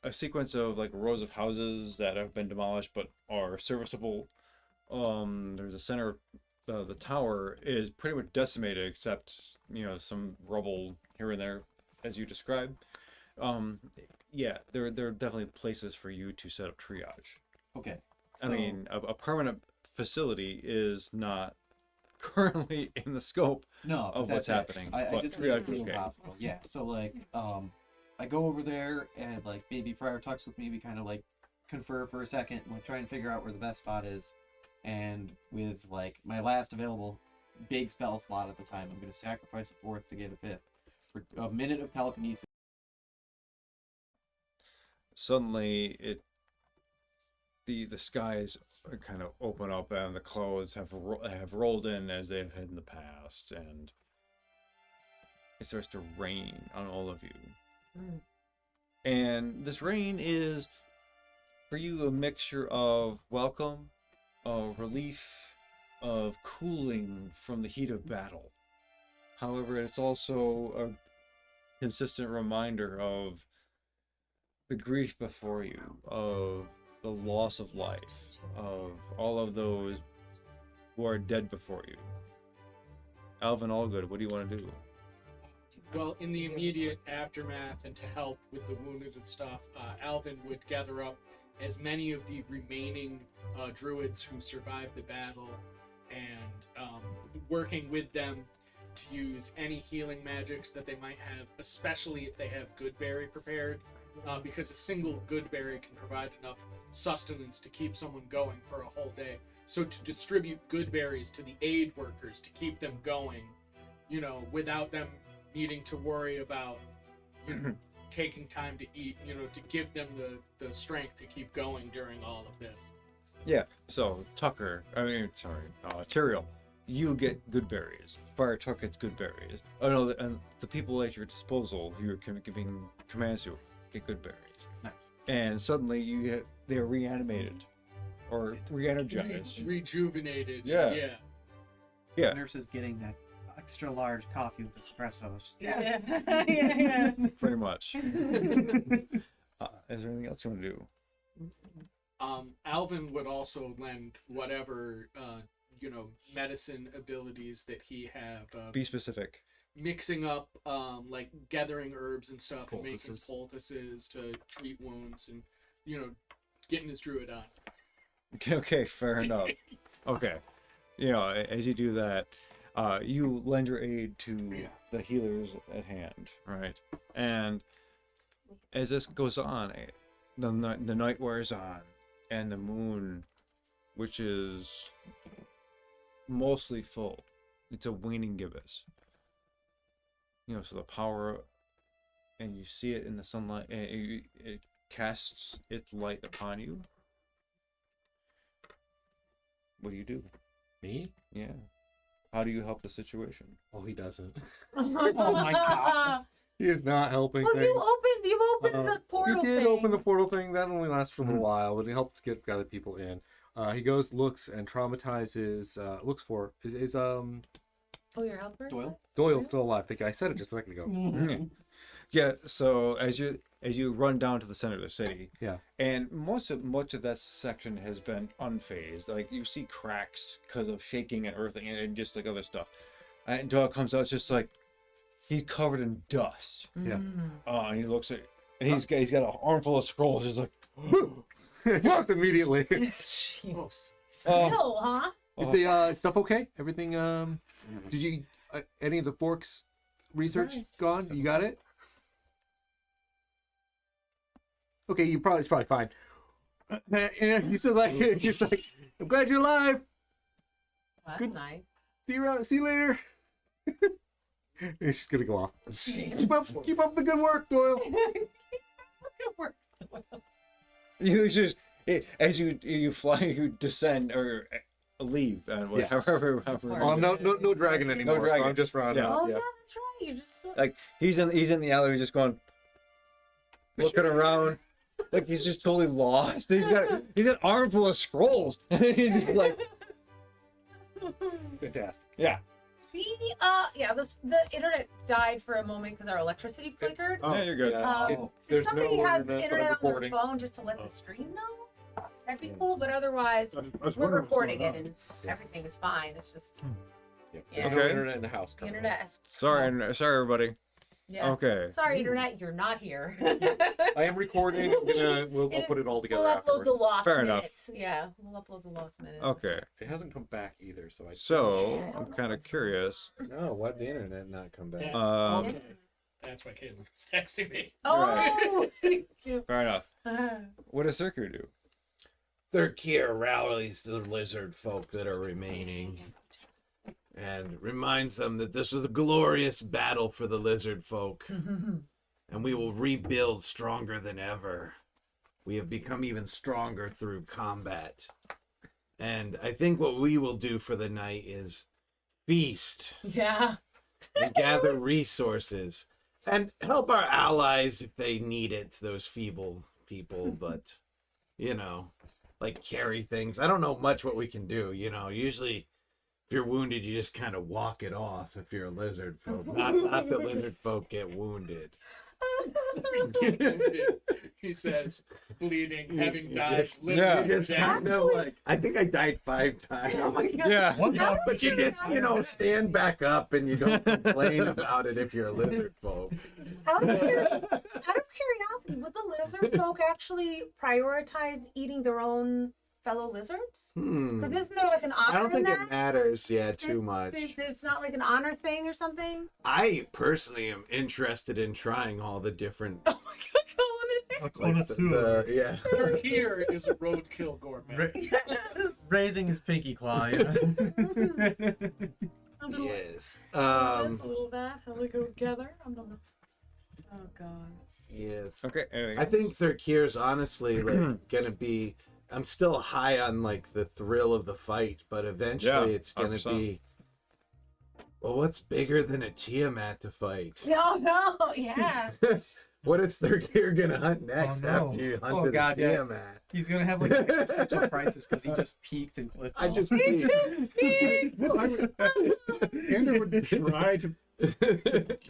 a sequence of like rows of houses that have been demolished but are serviceable. There's a center. The tower is pretty much decimated, except some rubble here and there, as you described. Yeah, there are definitely places for you to set up triage. Okay. I mean, a permanent facility is not currently in the scope no, of what's that's it. happening. I but just triage need is to okay. hospital. Yeah. So like, I go over there and like maybe Friar Tuck's with me. We kind of like confer for a second and like try and figure out where the best spot is. And with like my last available big spell slot at the time, I'm going to sacrifice a 4th to get a 5th for a minute of telekinesis. Suddenly, the skies kind of open up and the clouds have rolled in as they have had in the past, and it starts to rain on all of you. Mm. And this rain is for you a mixture of welcome, of relief, of cooling from the heat of battle. However, it's also a consistent reminder of the grief before you, of the loss of life, of all of those who are dead before you. Alvin Allgood, what do you want to do? Well, in the immediate aftermath and to help with the wounded and stuff, Alvin would gather up as many of the remaining druids who survived the battle and working with them to use any healing magics that they might have, especially if they have good berry prepared, because a single good berry can provide enough sustenance to keep someone going for a whole day. So to distribute good berries to the aid workers to keep them going, you know, without them needing to worry about, you know, taking time to eat, you know, to give them the strength to keep going during all of this. Yeah. So Tyrael, you get good berries. Fire Tuck gets good berries. Oh no, and the people at your disposal who you're giving commands to get good berries. Nice. And suddenly they're reanimated or re-energized. Rejuvenated. Yeah. Yeah. Yeah. Nurse is getting that extra large coffee with espresso. It's just, Yeah. Pretty much. Is there anything else you want to do? Alvin would also lend whatever, you know, medicine abilities that he have. Be specific. Mixing up, like gathering herbs and stuff, and making Poultices. poultices to treat wounds, and you know, getting his druid on. Okay, fair enough. Okay. You know, as you do that, you lend your aid to the healers at hand, right? And as this goes on, the night wears on, and the moon, which is mostly full, it's a waning gibbous. You know, so the power, and you see it in the sunlight, and it casts its light upon you. What do you do? Me? Yeah. How do you help the situation? Oh, he doesn't. Oh my God. He is not helping Well, things. you've opened the portal He did thing. open the portal thing. That only lasts for a little while, but it helps get other people in. He goes, looks, and traumatizes. Looks for is Oh, your helper? Doyle? Doyle's still alive. I think I said it just a second ago. Yeah. So as you run down to the center of the city, Yeah. and much of that section has been unfazed. Like you see cracks because of shaking and earthing and just like other stuff. And Doyle comes out, it's just like he's covered in dust. Yeah. And he looks at, and he's got an armful of scrolls. He's like, Just immediately. Still, huh? Is the stuff okay? Everything? Did you any of the forks research Nice. gone? You got it? Okay, it's probably fine. And you said like you're just like, I'm glad you're alive. That's Good. nice. See you later. It's just gonna go off. Keep up the good work, Doyle. you just as you fly, you descend or leave, and Yeah. however. Oh, no dragon anymore. No dragon. So I'm just running Yeah. out. Oh, Yeah. yeah, that's right. You're just so... Like he's in the alley, just going, looking around, like he's just totally lost. He's got an armful of scrolls, and he's just like, Fantastic. yeah. The internet died for a moment because our electricity flickered. Oh, Yeah, you're good. If There's somebody no has internet, but I'm internet on their recording. phone just to let the stream know, that'd be cool. But otherwise, I was we're wondering what's going recording it on. and everything is fine. It's just Yeah. Yeah. There's no Okay. internet in the house. the currently. internet. Is... Sorry, everybody. Yeah. Okay. Sorry, internet, you're not here. I am recording. We'll put it all together We'll upload afterwards. the lost Fair enough. minutes. Yeah, we'll upload the lost minutes. Okay. It hasn't come back either, so I. So I'm kind of curious. No, why'd the internet not come back? Yeah. Um, Okay. That's why Caitlin was texting me. Oh, thank you. fair enough. What does Circuit do? Thurkir rallies the lizard folk that are remaining and reminds them that this was a glorious battle for the lizard folk, and we will rebuild stronger than ever. We have become even stronger through combat. And I think what we will do for the night is feast Yeah. and gather resources and help our allies if they need it, those feeble people, but you know, like carry things. I don't know much what we can do, you know. Usually if you're wounded, you just kind of walk it off if you're a lizard folk. Not the lizard folk get wounded. He says, bleeding, having You died, just- literally It's dead. kind of like, I think I died 5 times. Oh my God. Yeah. But you just, you know, stand back up and you don't complain about it if you're a lizard folk. Out of curiosity, would the lizard folk actually prioritize eating their own fellow lizards? Because isn't there like an honor I don't think in it that? matters, too much. There's not like an honor thing or something? I personally am interested in trying all the different Oh my God, Colin, A connoisseur. yeah. Third here is a roadkill gourmet. Raising his pinky claw. You know? A little Yes. this, a little that. How they go together? I'm gonna... Oh god. Yes. Okay. anything I else? think Thirkir's honestly like gonna be. I'm still high on like the thrill of the fight, but eventually Yeah, it's gonna 100%. be. Well, what's bigger than a Tiamat to fight? No, yeah. What is Thirkir gonna hunt next no. after you Oh, hunted God, a yeah. Tiamat? He's gonna have like an existential crisis because he just peaked in Cliff. I just Well, Andrew would try to,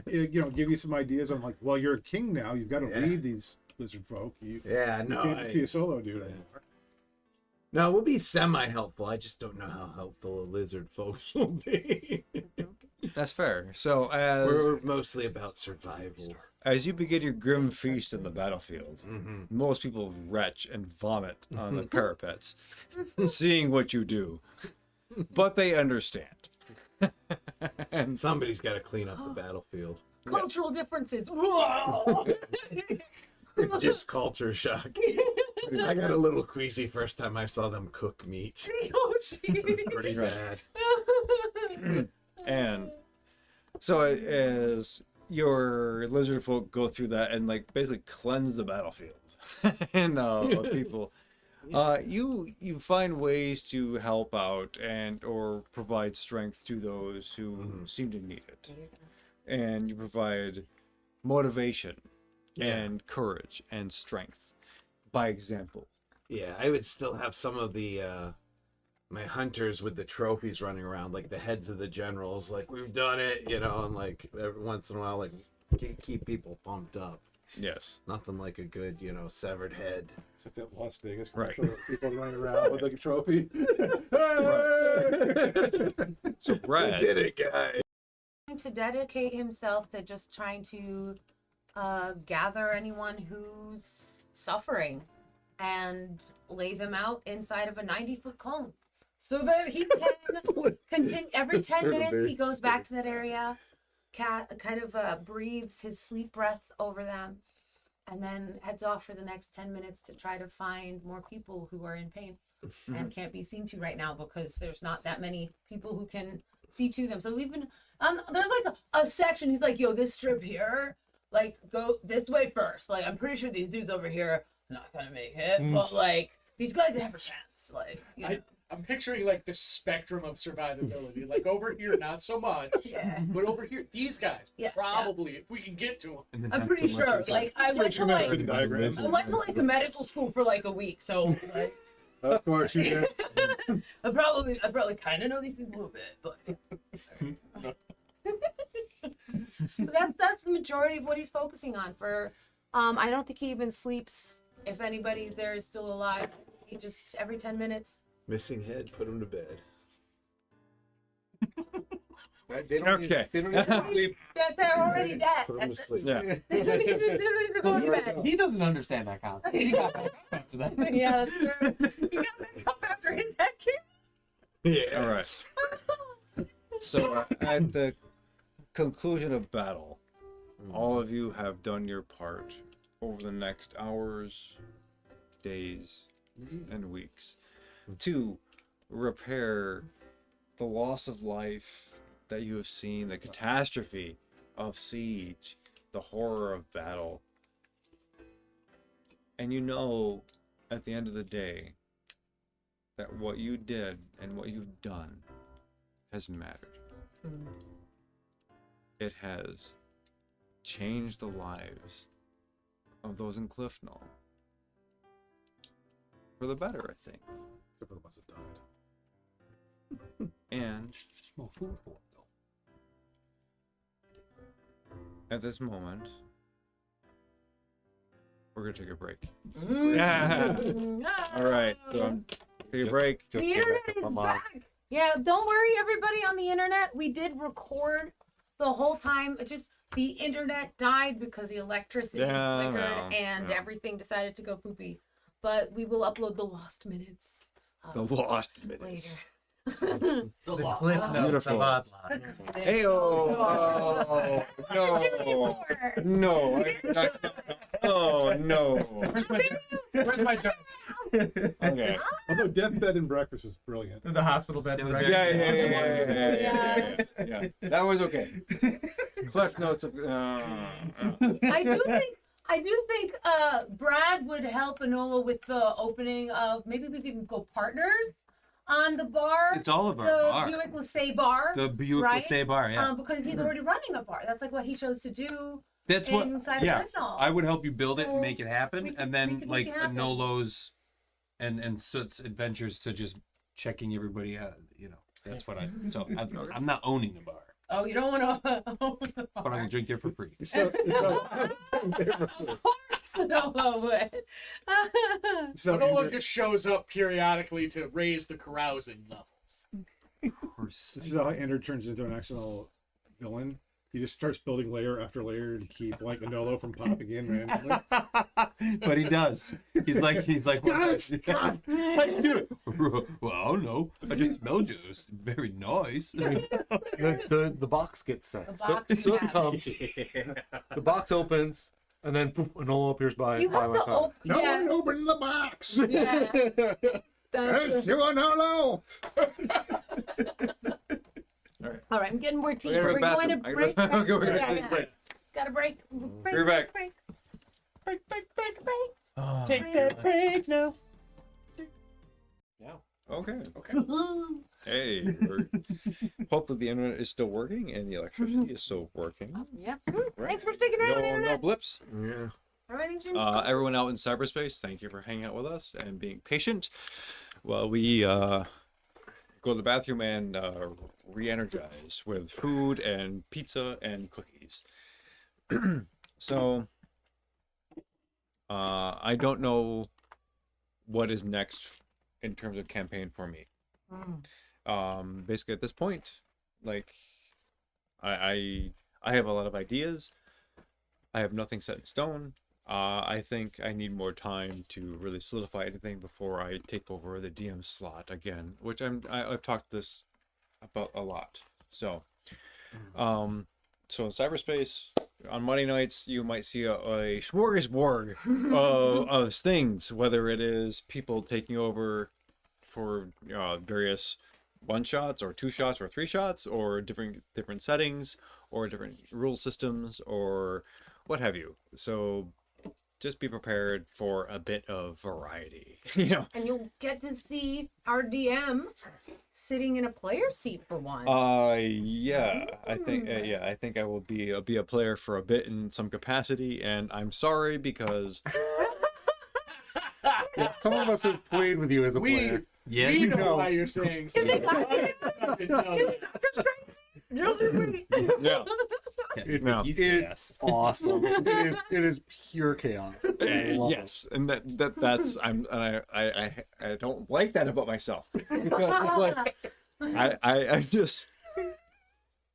give you some ideas on like, well, you're a king now. You've got to Yeah. lead these lizard folk. You yeah, no. can't just be a solo dude anymore. No, we'll be semi-helpful. I just don't know how helpful a lizard folks will be. That's fair. So as We're mostly about survival. as you begin your grim feast in the battlefield, Mm-hmm. most people retch and vomit on the parapets, seeing what you do, but they understand. And somebody's got to clean up the battlefield. Cultural differences. Whoa. It's just culture shock. I got a little queasy first time I saw them cook meat. Oh, jeez. Pretty bad. And so as your lizard folk go through that and like basically cleanse the battlefield and of people, you find ways to help out and or provide strength to those who seem to need it, and you provide motivation and courage and strength by example. Yeah, I would still have some of the my hunters with the trophies running around, like the heads of the generals, like we've done it, and like every once in a while, like keep people pumped up. Yes. Nothing like a good, severed head. It's like that Las Vegas Right. commercial where people running around with like a trophy. So Brad, Did it, guys. To dedicate himself to just trying to gather anyone who's suffering and lay them out inside of a 90-foot cone so that he can continue. Every 10 minutes he goes back to that area, kind of breathes his sleep breath over them, and then heads off for the next 10 minutes to try to find more people who are in pain and can't be seen to right now because there's not that many people who can see to them. So even there's like a section, he's like, yo, this strip here, like, go this way first. Like, I'm pretty sure these dudes over here are not gonna make it, but like, these guys have a chance. Like, I'm picturing like the spectrum of survivability. Like over here, not so much. Yeah. But over here, these guys, Yeah, probably, if we can get to them. I'm pretty sure. Like, I went to like a medical school for like a week, so like, Of course you did. I probably kind of know these things a little bit, but that's the majority of what he's focusing on. For I don't think he even sleeps. If anybody there is still alive, he just every 10 minutes. Missing head, put him to bed. They don't Okay. They don't even sleep. They're already dead. Put him to sleep. yeah. They don't even go to bed. He doesn't understand that concept. He got back after that. Yeah, that's true. He got back up after his head kick. Yeah. All right. So at the conclusion of battle, all of you have done your part over the next hours, days, and weeks to repair the loss of life that you have seen, the catastrophe of siege, the horror of battle. And you know, at the end of the day, that what you did and what you've done has mattered. It has changed the lives of those in Cliffnall. For the better, I think. Except for the ones that died. And Just more food for it, though. at this moment, we're gonna take a break. Ah. All right, so I'm take a break. The internet is back. Yeah, don't worry, everybody on the internet. We did record the whole time. It's just the internet died because the electricity flickered and everything decided to go poopy. But we will upload the lost minutes The lost minutes. later. The cliff notes Beautiful. of OddLot. Hey, oh, no, no, Oh no. Where's my darts? Okay. Although Deathbed and Breakfast was brilliant. The hospital bed. It was and very- breakfast. Yeah. That was okay. Cliff notes of. I do think Brad would help Enola with the opening of, maybe we can go partners on the bar. It's all of our the bar. Buick Lassay bar. The Buick right? Lassay bar, yeah. Because he's already running a bar. That's like what he chose to do. That's what. inside Yeah, of Griffnall. I would help you build it So and make it happen, we could- and we then could like make it happen. Anolo's and Soot's adventures to just checking everybody out. You know, that's what I. So I'm not owning the bar, Oh, you don't want to own the bar. but I will drink there for free. So, Of course Enola would. Enola just shows up periodically to raise the carousing levels. this is how Ender turns into an accidental villain. He just starts building layer after layer to keep like Enolo from popping in randomly. But he does. He's like, well, let's do it. Well, I don't know. I just smelled you. It was very nice. The box gets set. The box Soot is comes. The box opens, and then poof, Enola appears by You my have to side. open. No Yeah. one opened the box. Yeah. That's It's to Enolo. all right, I'm getting more tea. I gotta We're go to going to the bathroom. break. I gotta go to the Yeah, bathroom. yeah. Gotta break. Break. You're back. Break. Take that break now. Okay. Hey. Hopefully the internet is still working and the electricity is still working. Yep. Right. Thanks for sticking around, No internet. blips. Yeah. Everything seems Everyone out in cyberspace, thank you for hanging out with us and being patient while we go to the bathroom and re-energize with food and pizza and cookies. So I don't know what is next in terms of campaign for me. Basically at this point, like I have a lot of ideas. I have nothing set in stone. I think I need more time to really solidify anything before I take over the DM slot again, which I've talked this about a lot. So, so in cyberspace on Monday nights, you might see a smorgasbord of things, whether it is people taking over for various one shots or two shots or three shots or different settings or different rule systems or what have you. So just be prepared for a bit of variety, And you'll get to see our DM sitting in a player seat for once. Yeah, I think I will be a player for a bit in some capacity, and I'm sorry because Yeah, some of us have played with you as a player. Yeah, we you know know. why you're saying so. yeah. He's It's awesome. It is pure chaos. I love it. Yes, and that's I don't like that about myself because it's like I just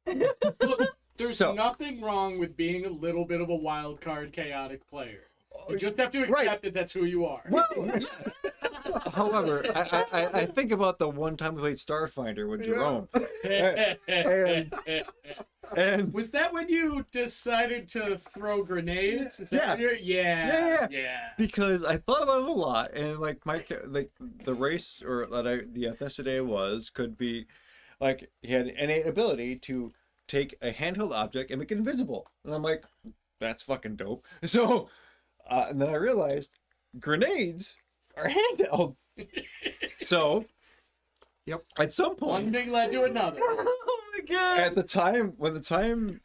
Look, there's So- nothing wrong with being a little bit of a wild card, chaotic player. You just have to accept Right. that that's who you are. However, I think about the one time we played Starfinder with Jerome, and Was that when you decided to throw grenades? Is that Yeah. when you're... Yeah. Yeah. because I thought about it a lot, and like the race or the ethnicity could be like he had an innate ability to take a handheld object and make it invisible, and I'm like, that's fucking dope. So, and then I realized grenades are handheld. So, Yep. At some One point, thing led to another. Oh my god. at the time when the time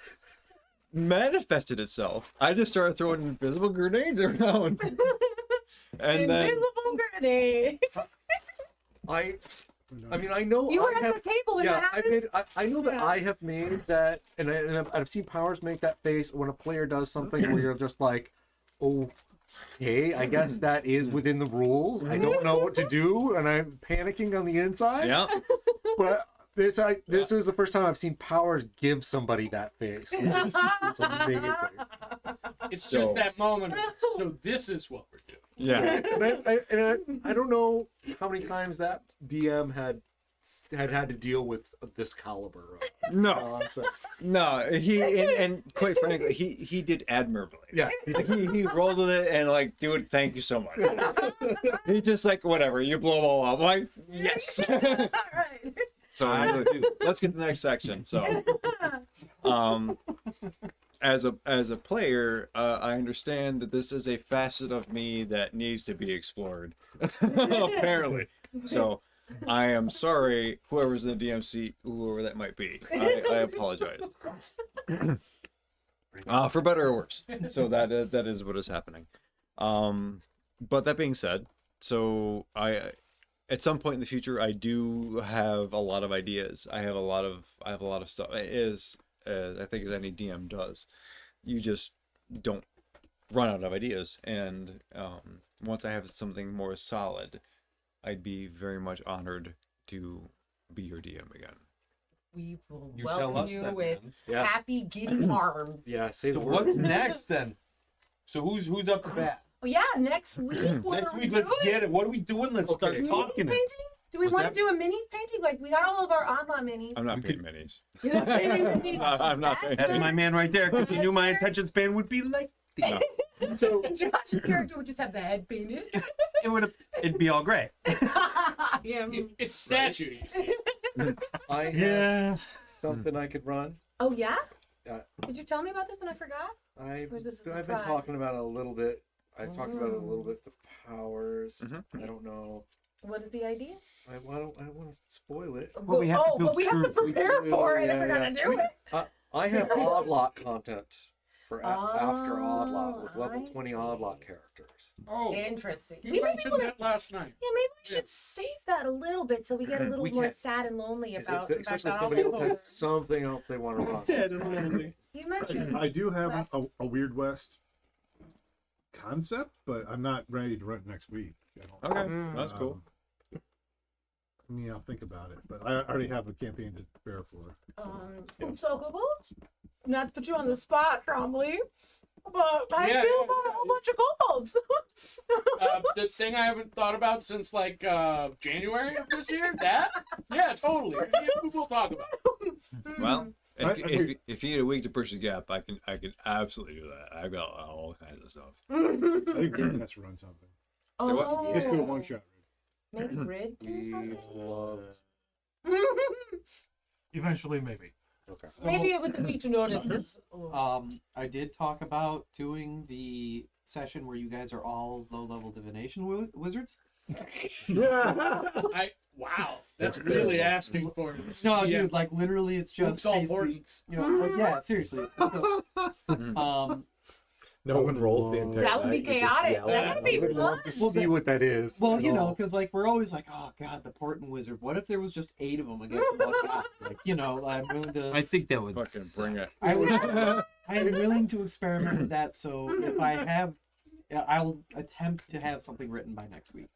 manifested itself, I just started throwing invisible grenades around. And then Invisible grenade. I mean, I know You were I at have. the table when Yeah, that happened. I know that Yeah. I have made that, and I've seen powers make that face when a player does something where you're just like, okay, I guess that is within the rules. I don't know what to do, and I'm panicking on the inside. yeah. But this is the first time I've seen powers give somebody that face. It's amazing. It's So- just that moment. So this is what we're doing. Yeah. And I don't know how many times that DM had had to deal with this caliber of No, nonsense. no. And quite frankly, he did admirably. Yeah. Like, he rolled with it and like, dude, thank you so much. He just like, whatever, you blow them all up. I'm like, yes. All right. So let's get to the next section. So, as a player, I understand that this is a facet of me that needs to be explored. Apparently, so I am sorry, whoever's in the DMC, whoever that might be. I apologize. For better or worse. So that is what is happening. But that being said, so at some point in the future, I do have a lot of ideas. I have a lot of stuff. It is, I think, as any DM does, you just don't run out of ideas. And once I have something more solid, I'd be very much honored to be your DM again. We will You tell welcome us you then, with man. Yeah. happy giddy arms. Yeah, say the So word. what's next then? So who's up to bat? Oh, yeah, next week. What Next are we week, doing? let's get it. What are we doing? Let's Okay. start Minis talking it. painting? Do we What's want that? to do a minis painting? Like, we got all of our OddLot minis. I'm not We painting minis. You're not painting minis? No, I'm not That's That's good. my man right there, because he knew my attention span would be like. No. So Josh's character would just have the head painted. It'd be all great. Yeah. It's a statue, you see. I have Yeah. something I could run. Oh, yeah? Yeah. Did you tell me about this and I forgot? Or is this a I've been surprise? talking about it a little bit. I talked about it a little bit. The powers. I don't know. What is the idea? I don't want to spoil it. Well, we have to build but we have to crew. prepare for it if we're Yeah, gonna do it. I have OddLot content for after OddLot with Oh, level I 20 see. OddLot characters. Oh, Interesting. you Maybe we mentioned wanna- that last night. Yeah, maybe we should save that a little bit so we get a little We more can. sad and lonely about Especially if somebody else has something else they want to run. You mentioned I do have West. a Weird West concept, but I'm not ready to run it next week. I don't- Okay, that's cool. I mean, I'll think about it, but I already have a campaign to prepare for. so not to put you on the spot, Trombley, but I Yeah, feel yeah, about a yeah. whole bunch of kobolds. The thing I haven't thought about since like January of this year. Yeah, totally. We'll talk about it. Well, I if you need a week to bridge the gap, I can absolutely do that. I've got all kinds of stuff. I think Greg has to run something. So what- Just do a one shot. Maybe Rid do We something? loved. Eventually, maybe. Okay. Maybe with the week to notice. I did talk about doing the session where you guys are all low-level divination wizards. Wow, that's really asking for it. No, Yeah. dude, like literally, it's just Oops, all basically, importance. you know, like, yeah, seriously. So, No one rolls the entire That would be night, you just chaotic. yell That at would them. be I would love fun. to see what that is. well, at you know, all. because like we're always like, oh god, the Portent wizard. What if there was just 8 of them against one guy? Like, you know, I'm willing to. I think that would Fucking suck. bring it. I am willing to experiment with that. So if I have, I'll attempt to have something written by next week.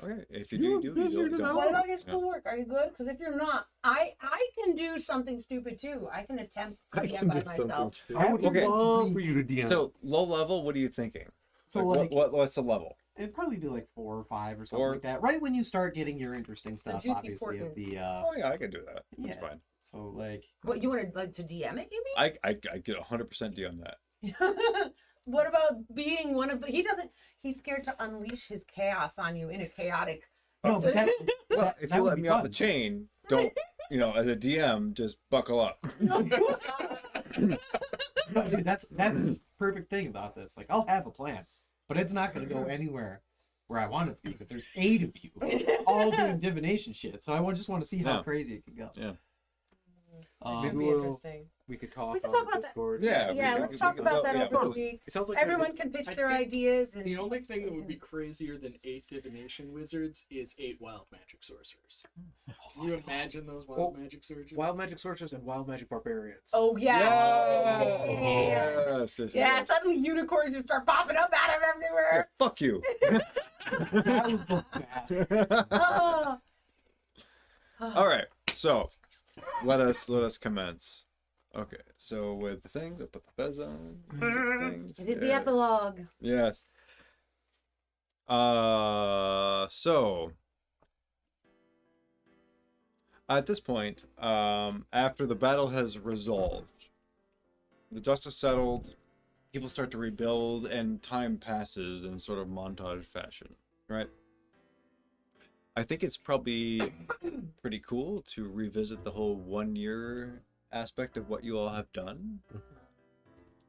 Okay, if you do, you do. What about your schoolwork? Are you good? Because if you're not, I can do something stupid too. I can attempt to I DM can by do something myself. too. I would Okay. love for you to DM. So low level, what are you thinking? So Like, like, what's the level? it'd probably be like 4 or 5 or something Or- like that. Right when you start getting your interesting stuff, juicy obviously, is Portent. the Oh yeah, I can do that. That's yeah. fine. So like, What you want to like to DM it? You I get 100% D on that. mean? What about being one of the? He doesn't. He's scared to unleash his chaos on you in a chaotic. no, but that, Well, that- if that you would let be me off fun. the chain, don't as a DM, just buckle up. No, dude, that's the perfect thing about this. Like, I'll have a plan, but it's not going to go anywhere where I want it to be because there's 8 of you all doing divination shit. So I just want to see how Yeah. crazy it can go. Yeah. That'd be we'll- interesting. we could talk We could on talk the about that. Discord. Yeah. Yeah, let's talk about that over the week. It sounds like Everyone can pitch I their think ideas. And The only thing that would be crazier than 8 divination wizards is 8 wild magic sorcerers. Can you imagine those wild magic sorcerers? Wild magic sorcerers and wild magic barbarians. oh yeah. Yes, yes, Yeah, yes. suddenly unicorns just start popping up out of Yeah, everywhere. fuck you. That was the best. Oh. All right, so let us commence. Okay, so with the things, I put the fez on. It is the epilogue. Yes. So At this point, after the battle has resolved, the dust has settled, people start to rebuild, and time passes in sort of montage fashion, right? I think it's probably pretty cool to revisit the whole 1 year aspect of what you all have done.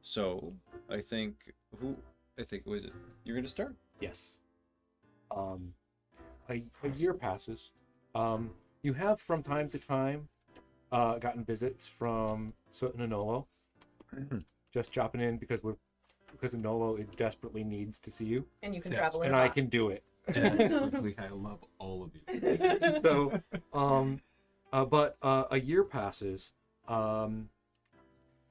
So, I think was it you're gonna start? Yes. A year passes. You have from time to time gotten visits from Soot and Anolo. Just dropping in because Anolo desperately needs to see you. And you can Yes. travel in And a I box. can do it. Definitely, I love all of you. So, but a year passes.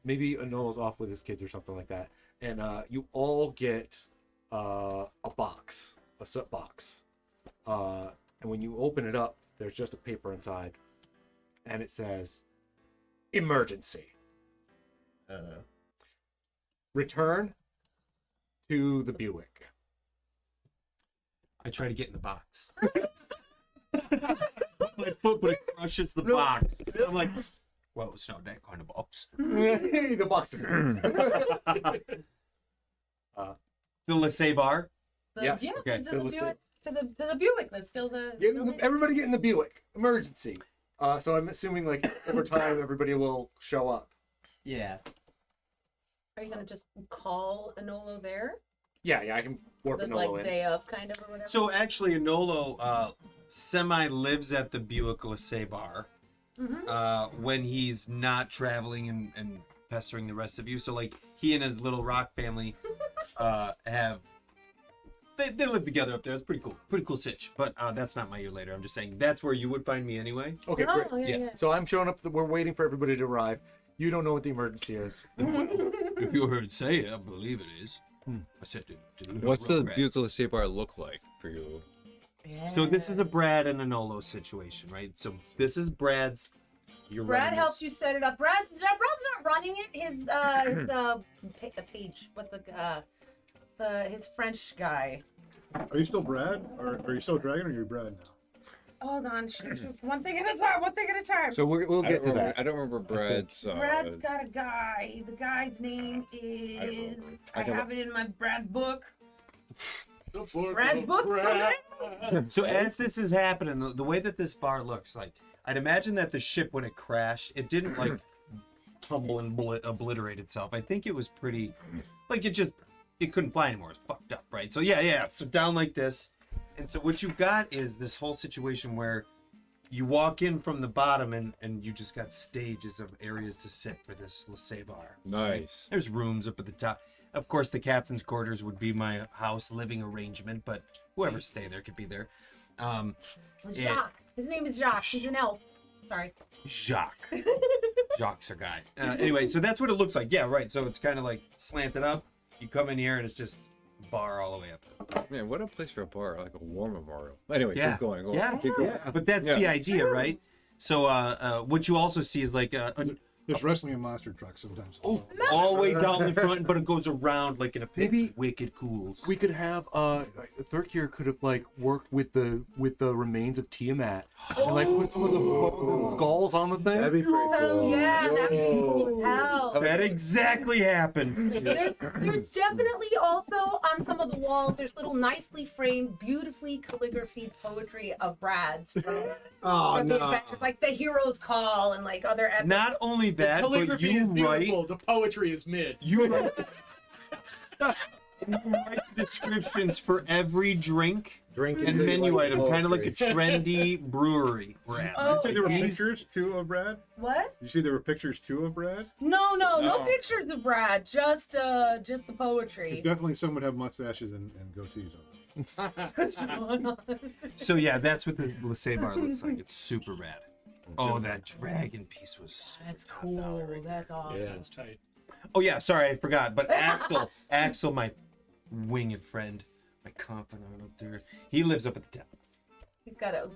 Maybe Anolo's off with his kids or something like that, and you all get a box, a soot box, and when you open it up, there's just a paper inside, and it says, "Emergency. Return to the Buick." I try to get in the box. My foot, but it crushes the box. I'm like, well, it's not that kind of box. The box is The Laissez Bar. Yes, Yeah, okay. to the Buick. To the Buick. That's still the. still there. everybody get in the Buick. Emergency. So I'm assuming like over time everybody will show up. Yeah. Are you gonna just call Anolo there? Yeah, I can warp The Anolo like in. day of kind of or whatever. So actually, Anolo semi lives at the Buick Laissez Bar when he's not traveling and pestering the rest of you. So like he and his little rock family have they live together up there. It's pretty cool sitch. But that's not my year later. I'm just saying that's where you would find me anyway. Okay, Oh, great. yeah, Yeah. yeah. So I'm showing up. We're waiting for everybody to arrive. You don't know what the emergency is. If you heard say it, I believe it is. I said to What's the Rugrats. Buick Laissez Bar look like for you? Yeah. So this is a Brad and Anolo situation, right? So this is Brad's. You're Brad running helped this. you set it up. Brad's not running it. The page. What his French guy. Are you still Brad? Or are you still Dragon or are you Brad now? Hold on, shoot. One thing at a time. One thing at a time. So we'll I get don't to remember, that. I don't remember Brad's. Brad's got a guy. The guy's name is. I have it in my Brad book. Brad book coming. So as this is happening, the way that this bar looks like, I'd imagine that the ship when it crashed, it didn't like tumble and obliterate itself. I think it was pretty, like it couldnn't fly anymore. It's fucked up, right? So yeah. So down like this, and so what you've got is this whole situation where you walk in from the bottom and you just got stages of areas to sit for this Laissez Bar. Nice. There's rooms up at the top. Of course, the captain's quarters would be my house living arrangement, but whoever's staying there could be there. Jacques. His name is Jacques. He's an elf. Sorry. Jacques. Jacques' our guy. Anyway, so that's what it looks like. Yeah, right. So it's kind of like slanted up. You come in here and it's just bar all the way up. Man, what a place for a bar, like a war memorial. Anyway, Yeah. keep going. Yeah, Keep going. but that's the idea, right? So what you also see is like There's wrestling and monster trucks sometimes. all the way down the front, but it goes around like in a pit. Maybe- Wicked cools. We could have Thurkir could have like worked with the remains of Tiamat and like put some of the skulls on the thing. That'd be pretty Oh cool. yeah, that'd be cool. Hell. That exactly happened. There's definitely also on some of the walls. There's little nicely framed, beautifully calligraphied poetry of Brad's from the adventures, like the Hero's Call and like other epics. Not only The that, but calligraphy you is write. beautiful. The poetry is mid. You write descriptions for every drink and menu item, kind of like a trendy brewery we're at. Oh, You see there were He's- pictures too of Brad? What? You see there were pictures too of Brad? No pictures of Brad. Just the Because poetry. definitely some would have mustaches and goatees on. So yeah, that's what the Laissez Bar looks like. It's super rad. Oh, that dragon piece was so That's top cool. dollar right That's awesome. there. That's tight. Oh yeah, sorry, I forgot. But Axel, my winged friend, my confidant up there, he lives up at the top.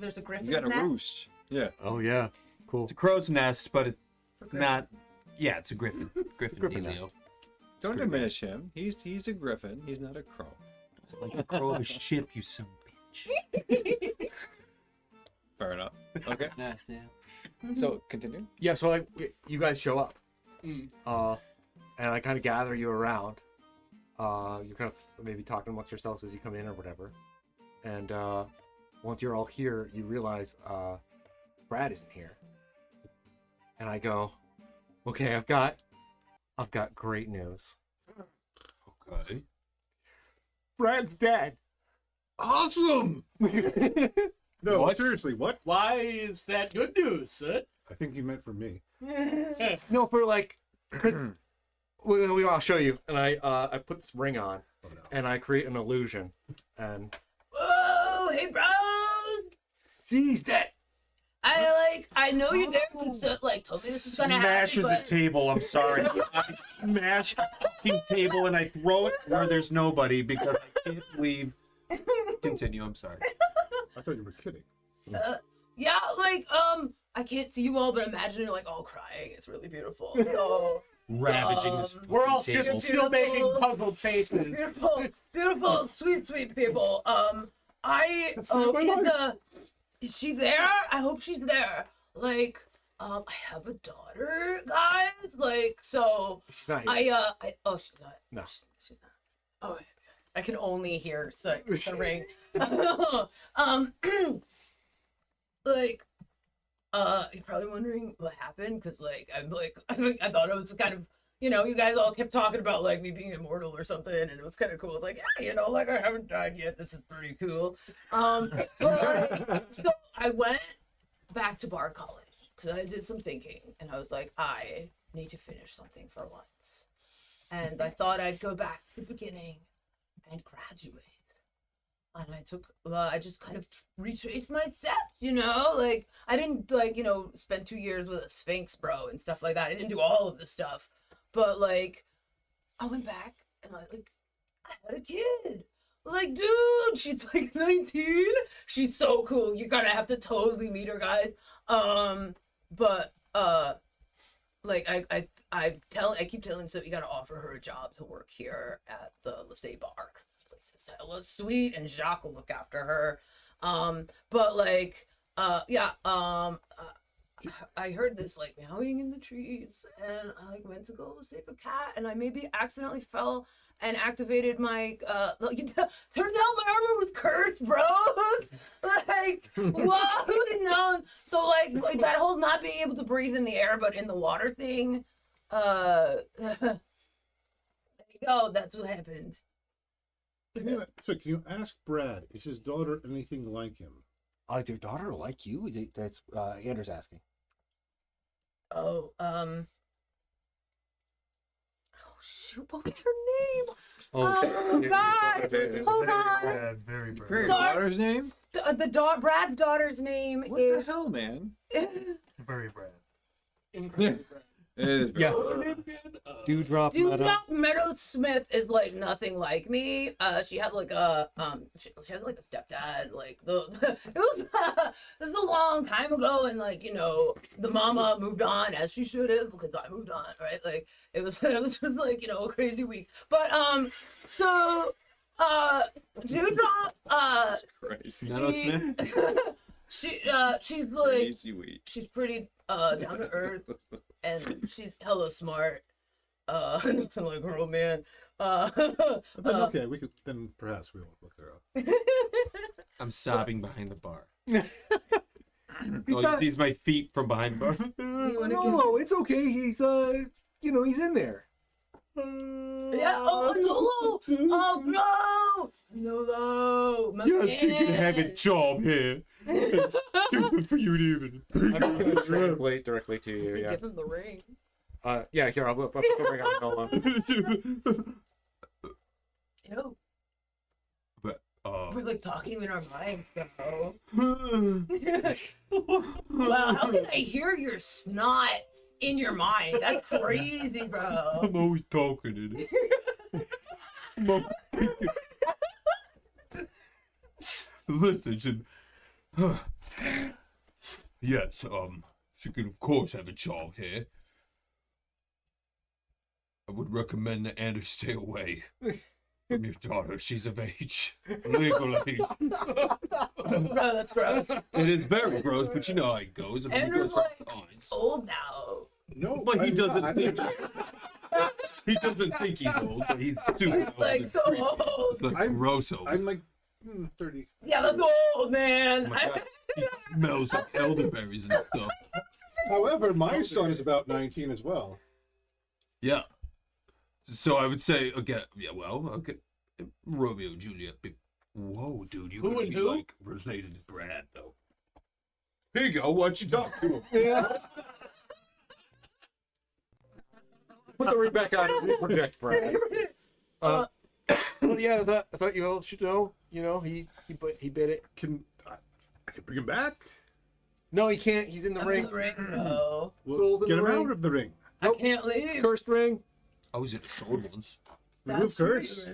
There's a griffin. You got a nest roost. Yeah. Oh yeah, cool. It's a crow's nest, but it's for griffins. not. Yeah, it's a griffin. Griffin Griffin Delio. nest. Don't diminish him. He's a griffin. He's not a crow. Like a crow of a ship, you son of a bitch. Fair enough. Okay. Nice, yeah. So continue. Yeah, so like you guys show up, Mm. and I kind of gather you around. You're kind of maybe talking amongst yourselves as you come in or whatever, and once you're all here, you realize Brad isn't here, and I go, okay, I've got great news. Okay. Brad's dead. Awesome. No, What? seriously, what? Why is that good news, sir? I think you meant for me. No, for like, because I'll show you, and I put this ring on, Oh, no. and I create an illusion, and Whoa, hey bros! see, he's dead. I know you're there because like told me this is gonna happen. Smashes the But table. I'm sorry. I smash the fucking table and I throw it where there's nobody because I can't believe. Continue. I'm sorry. I thought you were kidding. yeah, like I can't see you all, but imagine you're like all crying. It's really beautiful. So Ravaging this. We're all fucking table. just still making puzzled faces. beautiful, beautiful, sweet people. Is she there? I hope she's there. Like, I have a daughter, guys. Like, so She's not here. oh, she's not. No. She's not. Oh, I can only hear the ring. Like, you're probably wondering what happened because, like, I thought it was kind of, you guys all kept talking about like me being immortal or something, and it was kind of cool. It's like, yeah, like I haven't died yet. This is pretty cool. So I went back to bar college because I did some thinking, and I was like, I need to finish something for once, and I thought I'd go back to the beginning and graduate. And I just kind of retraced my steps, like I didn't spend 2 years with a Sphinx, bro, and stuff like that. I didn't do all of this stuff, but like I went back and I had a kid. Like, dude, she's like 19. She's so cool. You're gonna have to totally meet her, guys. But like I keep telling so you gotta offer her a job to work here at the Lassay bar because this place is hella sweet and Jacques will look after her. But like I heard this like meowing in the trees, and I like went to go save a cat, and I maybe accidentally fell and activated my turns out my armor was cursed, bro. Like, whoa, who would have known? So like that whole not being able to breathe in the air but in the water thing, there you go, that's what happened. So can you ask Brad, is his daughter anything like him? Is your daughter like you? That's Anders asking. Oh, shoot, what was her name? Oh God! Hold on. Yeah, very brave. Your daughter's name? Brad's daughter's name What is. the hell, man? Very brave. Incredible. It is. Yeah. Dewdrop Meadow. Dewdrop Meadow Smith is like nothing like me. She had like a she has like a stepdad. Like it was this was a long time ago, and like the mama moved on as she should have because I moved on, right? Like it was just like a crazy week. But so Dewdrop Christ. Meadow Smith? she's like Crazy week. she's pretty down to earth. And she's hella smart. Nothing like her old man. Then okay, we could then perhaps we'll look her up. I'm sobbing behind the bar. Oh, he sees my feet from behind the bar. No, it's okay. He's he's in there. Yeah. Oh no! Oh bro! No, my Yes, you can have a man. job here. It's stupid for you to even. I'm just gonna translate directly to you. Yeah. Give him the ring. Yeah. Here, I'll put the ring on. Hold on. Yo, But we're like talking in our minds, bro. Wow, how can I hear your snot in your mind? That's crazy, bro. I'm always talking in it. Listen, yes, she can of course have a job here. I would recommend that Anders stay away. from your daughter. She's of age, legal age. No, that's gross. It is very gross, but you know how it goes. I mean, it Andrew's goes like for kinds. old now. No, But he I'm doesn't not. think he doesn't think he's old, but he's super He's old. like and so creepy. old. It's like I'm- gross old. I'm like 30. Yeah, that's old, man. Oh my God. He smells like elderberries and stuff. However, my son is about 19 as well. Yeah. So I would say, okay, Romeo and Juliet. Whoa, dude, you're Who gonna and be who? like related to Brad, though. Here you go. Why don't you talk to him? Yeah. Put the ring back on and reproject, Brad. But yeah, I thought you all should know. You know, he bit it. I can bring him back. No, he can't. He's in the ring. No. Soul's in Get the him ring. out of the ring. I can't leave. Cursed ring. I was in a sword once. Remove curse.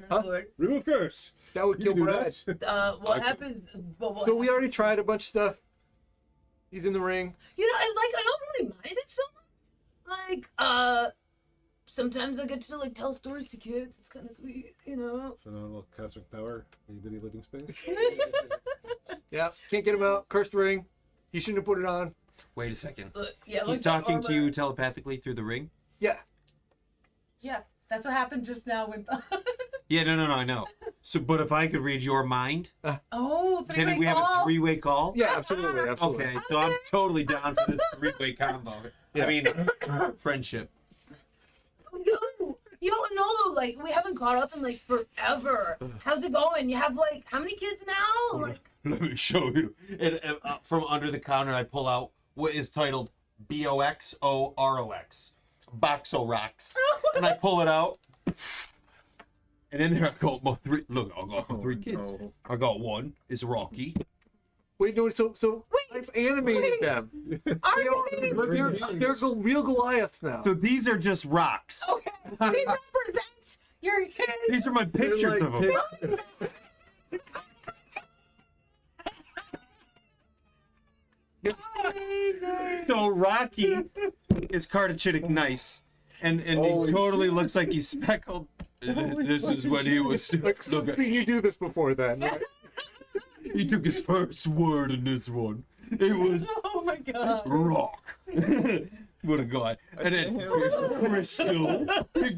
Remove curse. That would You kill can do Brad. that. What happens? But what So we already tried a bunch of stuff. He's in the ring. You know, I don't really mind it so much. Like, sometimes I get to like tell stories to kids. It's kind of sweet, you know. So no little cosmic power, bitty living space. Yeah, can't get him out. Cursed ring. He shouldn't have put it on. Wait a second. Yeah, He's like the talking to you armor. telepathically through the ring? Yeah. Yeah, that's what happened just now with. Yeah, no, I know. So, but if I could read your mind, Oh, can three-way we have a call. three-way call? Yeah, absolutely. Okay, so I'm totally down for this three-way combo. I mean, friendship. Yo, Nolo, like we haven't caught up in like forever. How's it going? You have like how many kids now? Like, Let me show you. And from under the counter, I pull out what is titled BOXOROX, Boxorox, and I pull it out. And in there I got my three. Look, I got my three kids. no. I got one. It's Rocky. Wait, no, so I've animated them. They're real Goliaths now. So these are just rocks. okay, they represent your kids. These are my pictures of them. So Rocky is cartogenic nice, and he totally looks like he's speckled. This is when he was. Like, Look at, seen you do this before then, right? he took his first word in this one. It was Oh my god. rock. What a guy! And then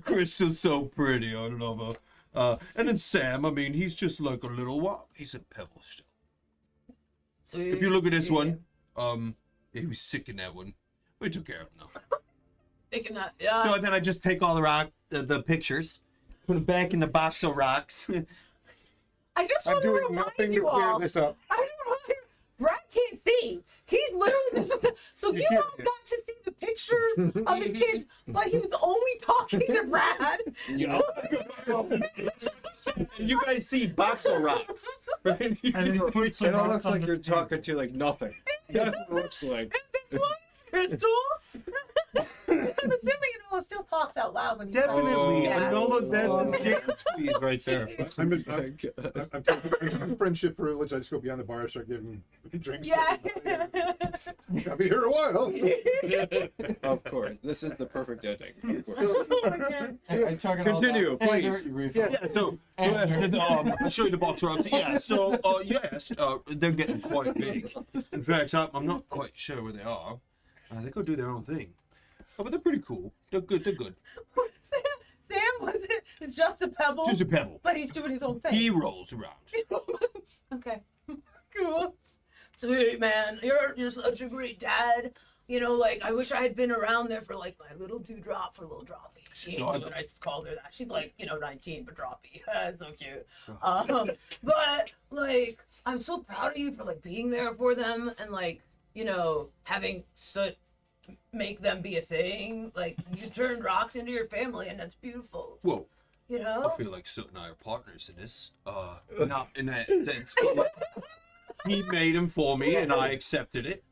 Crystal's so pretty. I love her. And then Sam. I mean, he's just like a little rock. He's a pebble still. Sweet. If you look at this one, he was sick in that one. We took care of him now. Thinking that, yeah. So then I just take all the pictures, put them back in the box of rocks. I just I'm want to doing remind nothing to you clear all. this up. I don't know. Brad can't see. He's literally just, so you all got to see the pictures of his kids, but he was only talking to Brad. You guys see box of rocks, right? It all looks like you're talking to like nothing. That's what it looks like. This one's Crystal. I'm assuming Noah still talks out loud when he's Definitely. Yeah. Anola, that's his jam squeeze right there. I'm taking friendship privilege. I just go behind the bar and start giving drinks. Yeah. I'll be here a while. Of course, this is the perfect ending. Of course. Oh my God. Continue, please. Yeah, so I'll show you the box of rocks. Yeah, so, yes, they're getting quite big. In fact, I'm not quite sure where they are. They go do their own thing. Oh, but they're pretty cool. They're good, Sam was it? It's just a pebble. Just a pebble. But he's doing his own thing. He rolls around. Okay. Cool. Sweet, man. You're such a great dad. You know, like, I wish I had been around there for, like, my little dewdrop for little Droppy. She hates it when I called her that. She's, like, 19, but Droppy. It's so cute. But, like, I'm so proud of you for, like, being there for them and, like, having soot make them be a thing. Like, you turned rocks into your family, and that's beautiful. Whoa. You know? I feel like Soot and I are partners in this. Not in that sense. But he made him for me, and I accepted it.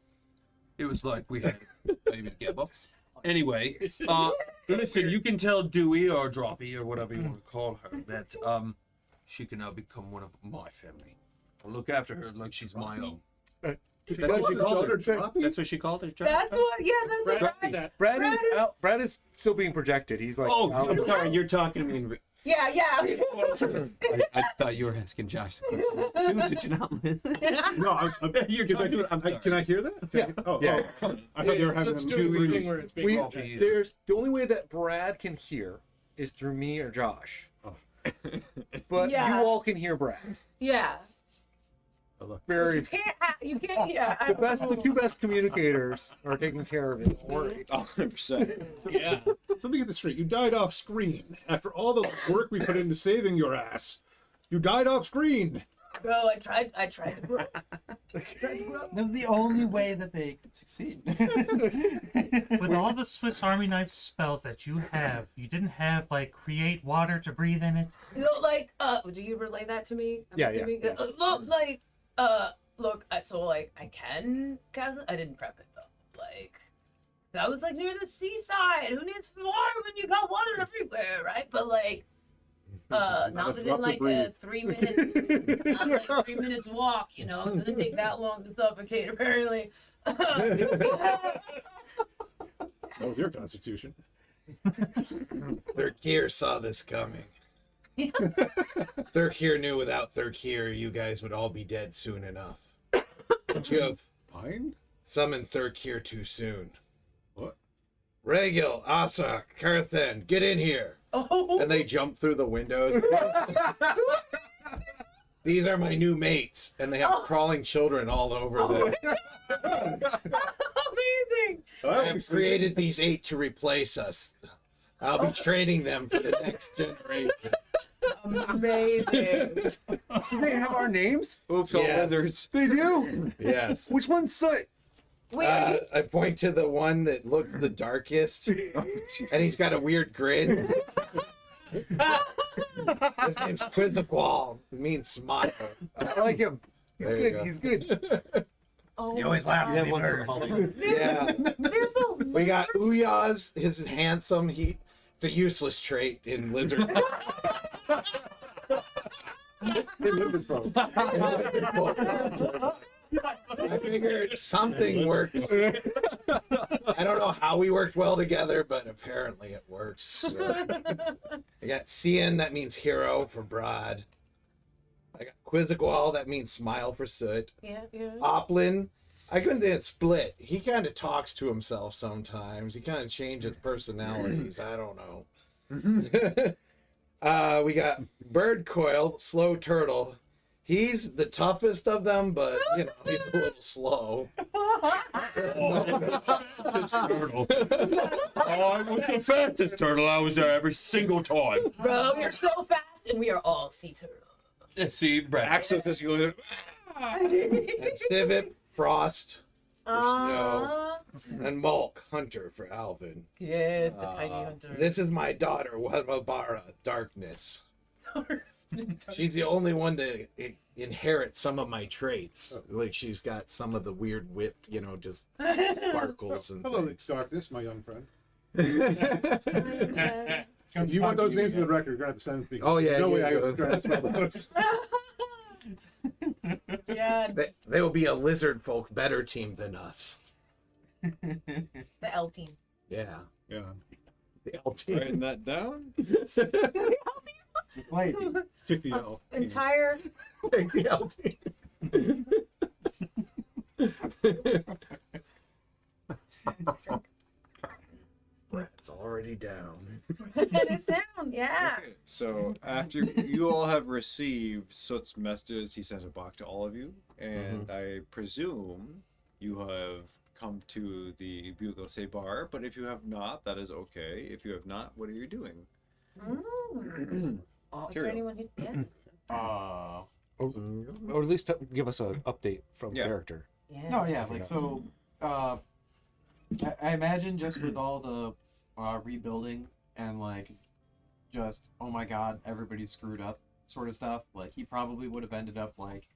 It was like we had a baby together. Anyway, listen, you can tell Dewey or Droppy or whatever you want to call her that she can now become one of my family. I'll look after her like she's my own. That's what she called her. That's what she called her. That's what, yeah, that's what Brad is still being projected. He's like, Oh, I'm sorry. You're talking to me Yeah. I thought you were asking Josh. Dude, did you not listen? No, You're talking. I'm sorry. Can I hear that? Yeah. Oh, Yeah. oh, I thought they were having Let's them do do the thing where it's being There's the only way that Brad can hear is through me or Josh. Oh. But Yeah. you all can hear Brad. Yeah. Very You can't. Yeah. the two best communicators are taking care of it. Don't worry. 100%. Yeah. So let me get this straight. You died off screen. After all the work we put into saving your ass, you died off screen. Bro, I tried to grow. That was the only way that they could succeed. With all the Swiss Army knife spells that you have, you didn't have like create water to breathe in it. You know, like, do you relay that to me? Yeah. So I can cast it. I didn't prep it though. Like, that was like near the seaside. Who needs water when you got water everywhere, right? But like, not within like 3 minutes, not like 3 minutes walk. You know, it doesn't take that long to suffocate. Apparently. That was your constitution. Thirkir saw this coming. Thirkir knew without Thirkir, you guys would all be dead soon enough. But you have Fine. summoned Thirkir too soon. What? Regil, Asa, Carthen, get in here. Oh. And they jump through the windows. These are my new mates, and they have crawling children all over them. Amazing. I have created these 8 to replace us. I'll be training them for the next generation. Amazing. Do they have our names? Oops, all Yeah. wizards. They do. Yes. Which one's Soot? Wait. I point to the one that looks the darkest, and he's got a weird grin. His name's Quizziqual. It means smile. I like him. He's There you good. go. He's good. Oh. You always laugh at me, bird. Yeah. There's a We got Uyaz. His handsome. It's a useless trait in lizard. I figured something worked. I don't know how we worked well together, but apparently it works. So. I got Cian, that means hero for Brad. I got Quizziqual, that means smile for Soot. Yeah. Oplin, I couldn't say it's split. He kind of talks to himself sometimes. He kind of changes personalities. I don't know. We got Bird Coil, Slow Turtle. He's the toughest of them, but you know he's a little slow. Turtle. I was the fastest turtle. I was there every single time. Bro, you're so fast, and we are all sea turtles. Let's see, Brad. Axel just goes, And Stivip, Frost for Snow, and Mulk, Hunter for Alvin. Yes, the tiny hunter. This is my daughter, Wabara, Darkness. She's the only one to inherit some of my traits. Like she's got some of the weird whipped, just sparkles and Hello, things. Darkness, my young friend. If you want those names in the record, you're going to have to send me. Oh, yeah, No way yeah, I yeah. was trying to spell those. Yeah, They will be a lizard folk better team than us. the L team. Yeah. Yeah. The L team. writing that down. Wait. Take the L. Entire. Take the L team. Brett's already down. It's down. Yeah. So after you all have received Soot's messages, he sent a box to all of you, and I presume you have come to the Bugle Say bar. But if you have not, that is okay. If you have not, what are you doing? Mm. Is there anyone who? Yeah. Or at least give us an update from character. Yeah. No, yeah, like so. I imagine just with all the rebuilding and like, just oh my god, everybody's screwed up sort of stuff. Like he probably would have ended up like,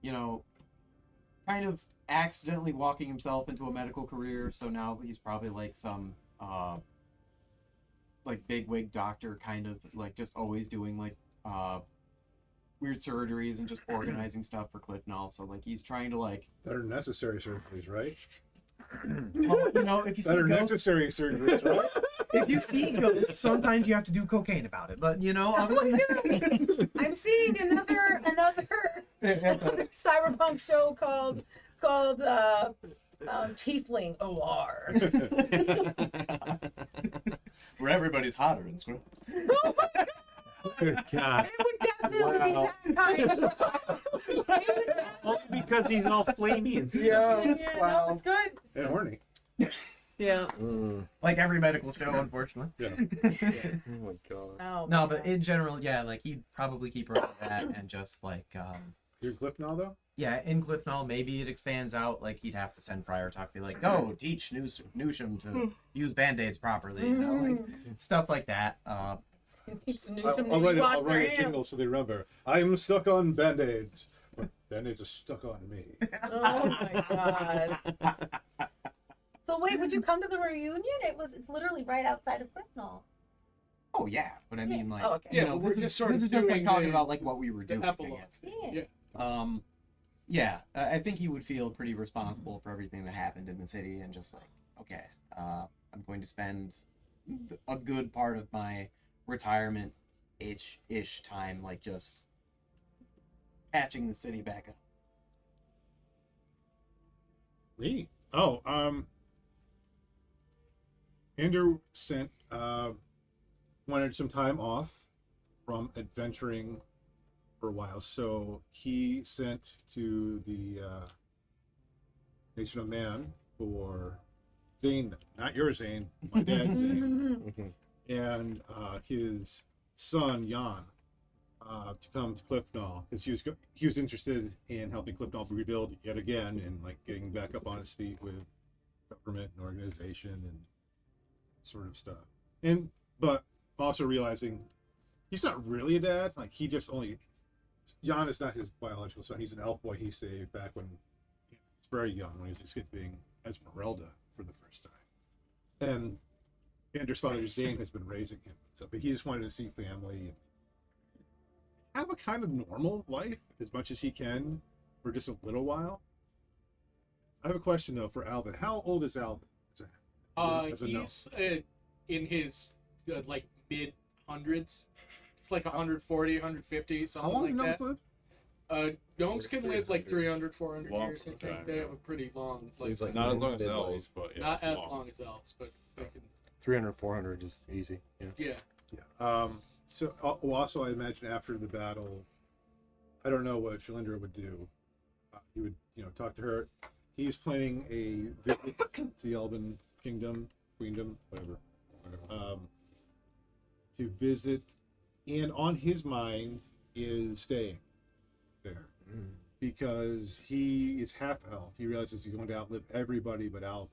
kind of accidentally walking himself into a medical career. So now he's probably like some like big wig doctor, kind of like just always doing like weird surgeries and just organizing stuff for Cliff Null. So like he's trying to like That are necessary surgeries, right? Well, you know, if you see That are ghosts, necessary surgeries, right? if you see ghosts, sometimes you have to do cocaine about it. But you know, other than I'm seeing another cyberpunk show called Tiefling OR. Where everybody's hotter in Scripps. Good God. It would definitely be that kind of. Only because he's all flamey and stuff. Yeah, no, it's good. And horny. yeah, like every medical show, unfortunately. Yeah. Oh my god. Oh, No, but in general, yeah, like he'd probably keep her at that and just like, You're Cliff now, though? yeah, in Cliffnall, maybe it expands out. Like he'd have to send Friar Talk, be like, go teach Newsham to use band-aids properly, you know, like stuff like that. I'll write a jingle so they remember. I'm stuck on Band-Aids. But Band-Aids are stuck on me. Oh my god. So wait, would you come to the reunion? It's literally right outside of Cliftonal. Oh yeah, but I mean, like, Oh, okay. you Yeah, know, we're this just is sort of this is just like doing talking the- about like what we were doing. I epilogue. guess. Yeah. Yeah, I think he would feel pretty responsible for everything that happened in the city, and just like, okay, I'm going to spend a good part of my retirement ish time, like just patching the city back up. Neat. Oh, Andrew wanted some time off from adventuring for a while, so he sent to the Nation of Man for Zane, not your Zane, my dad's Zane, and his son Jan to come to Cliftonal, because he was interested in helping Cliftonal rebuild yet again and like getting back up on his feet with government and organization and sort of stuff. And but also realizing he's not really a dad. Like he just only Jan is not his biological son. He's an elf boy he saved back when he was very young, when he was escaping Esmeralda for the first time. And Andrew's father Zane has been raising him. So, but he just wanted to see family and have a kind of normal life as much as he can for just a little while. I have a question though for Alvin. How old is Alvin? He's in his like mid hundreds. It's like 140, 150, something How long like do that. gnomes live? Gnomes can live like 300, 400 Long years. I think time, they yeah. have a pretty long So life. he's like Not as long as midlife. elves, but yeah. Not as long. long as elves, but they can. 300, 400 is easy. Yeah. Yeah. Yeah. So also I imagine after the battle, I don't know what Shalindra would do. He would, talk to her. He's planning a visit to the Elven Kingdom, Queendom, whatever. To visit, and on his mind is staying there because he is half elf. He realizes he's going to outlive everybody but Alvin.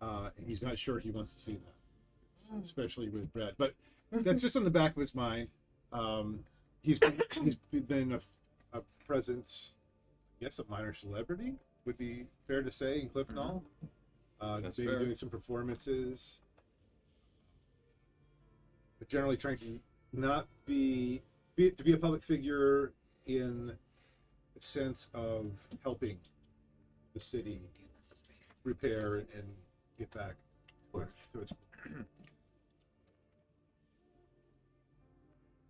And he's not sure he wants to see that, especially with Brad. But that's just on the back of his mind. He's been a presence, I guess, a minor celebrity would be fair to say in Cliftonal. That's Maybe fair. doing some performances, but generally trying to not be a public figure in the sense of helping the city repair and get back to its.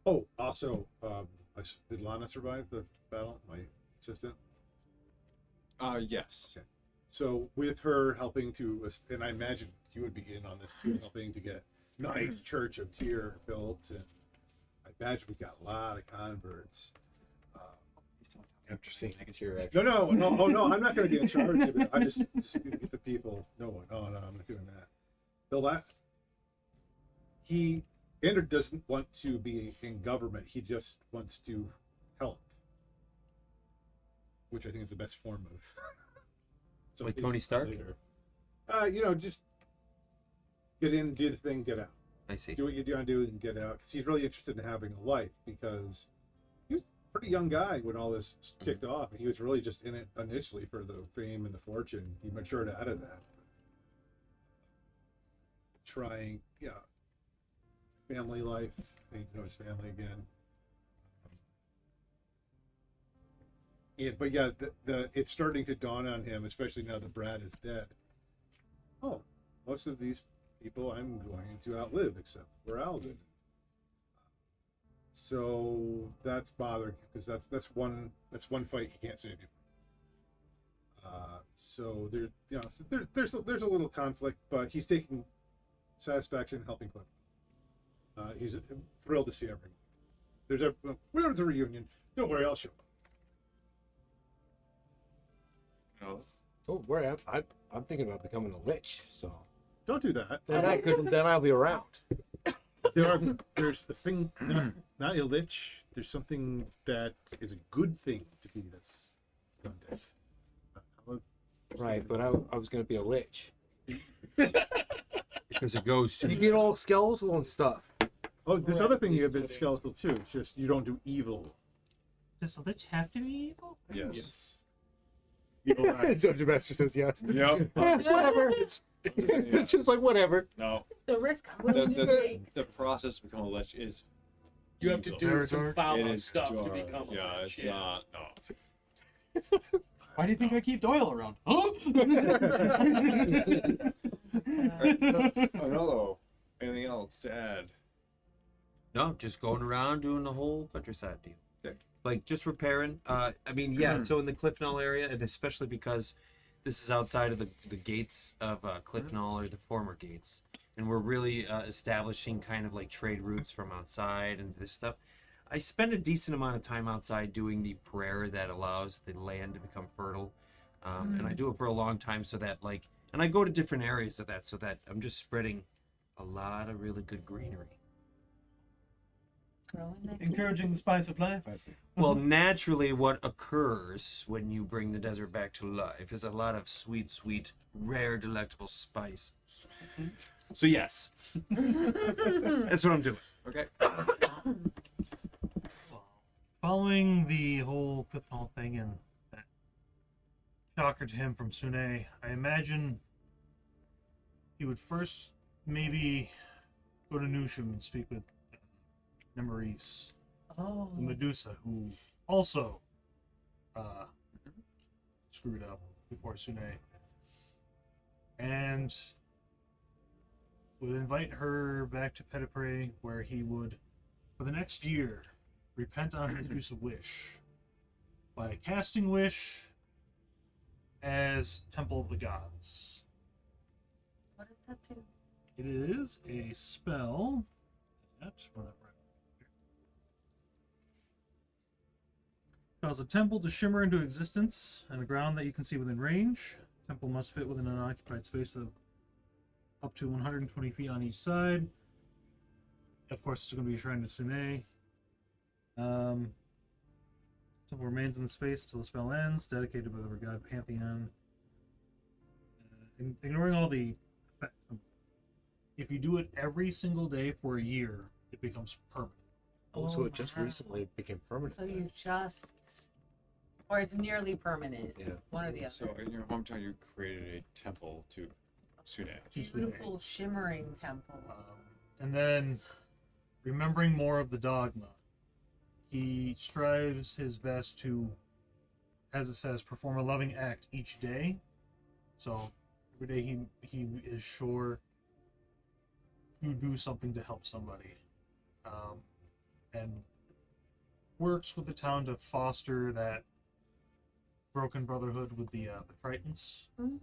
Oh, also, did Lana survive the battle? My assistant. Yes. Okay. So with her helping to, and I imagine you would begin on this too, helping to get nice Church of Tyr built, and I imagine we got a lot of converts. After seeing your reaction. No, I'm not going to get in charge of it. I just going to get the people. No, I'm not doing that. Bill, Andrew doesn't want to be in government. He just wants to help, which I think is the best form of. Like Tony Stark? Later. Just get in, do the thing, get out. I see. Do what you want to do and get out. Because he's really interested in having a life, because he was a pretty young guy when all this kicked off, and he was really just in it initially for the fame and the fortune. He matured out of that. Trying, family life, getting to know his family again. but yeah, it's starting to dawn on him, especially now that Brad is dead. Oh, most of these people I'm going to outlive, except for Alvin. So that's bothering him because that's one fight he can't save you. So there's a little conflict, but he's taking satisfaction in helping Cliff. He's thrilled to see everyone. Whenever there's a reunion, don't worry, I'll show up. No. Don't worry, I'm thinking about becoming a lich, so Don't do that. then I'll be around. There's a thing, not a lich. There's something that is a good thing to be that's undead. Right, but I was going to be a lich. Because it goes to You get all skeletal and stuff. Oh, there's another thing you have that's skeletal too. It's just you don't do evil. Does the lich have to be evil? Yes. Evil act. Dungeon Master says yes. Yep. Whatever. It's just like whatever. No. The risk I'm willing to take. The process to become a lich is You have to do Very some dark. foul it is stuff to dark. become a Yeah, lich, it's not. No. Why do you think I keep Doyle around? Oh, hello. Anything else to add? No, just going around doing the whole countryside deal. Okay. Like just repairing. I mean, yeah. So in the Cliff Knoll area, and especially because this is outside of the gates of Cliff Knoll, or the former gates, and we're really establishing kind of like trade routes from outside and this stuff. I spend a decent amount of time outside doing the prayer that allows the land to become fertile, and I do it for a long time so that and I go to different areas of that so that I'm just spreading a lot of really good greenery. Encouraging the spice of life, I see. Well, naturally, what occurs when you bring the desert back to life is a lot of sweet, sweet, rare, delectable spices. So yes, that's what I'm doing. Okay. Following the whole Cliff Hall thing and that shocker to him from Sune, I imagine he would first maybe go to Nushu and speak with Nemeris, Oh. the Medusa, who also screwed up before Sune, and would invite her back to Petipre, where he would, for the next year, repent on his use of wish by casting wish as Temple of the Gods. What does that do? It is a spell that cause a temple to shimmer into existence and a ground that you can see within range. Temple must fit within an occupied space of up to 120 feet on each side. Of course, it's going to be a shrine to Sune. Temple remains in the space until the spell ends, dedicated by the god Pantheon. Ignoring all the effects. If you do it every single day for a year, it becomes permanent. Oh, so it just wow. recently became permanent. So you just, or it's nearly permanent. Yeah. One or the other. So in your hometown, you created a temple to Sune. Beautiful shimmering temple. And then, remembering more of the dogma, he strives his best to, as it says, perform a loving act each day. So every day he is sure to do something to help somebody, and works with the town to foster that broken brotherhood with the Tritons. Mm.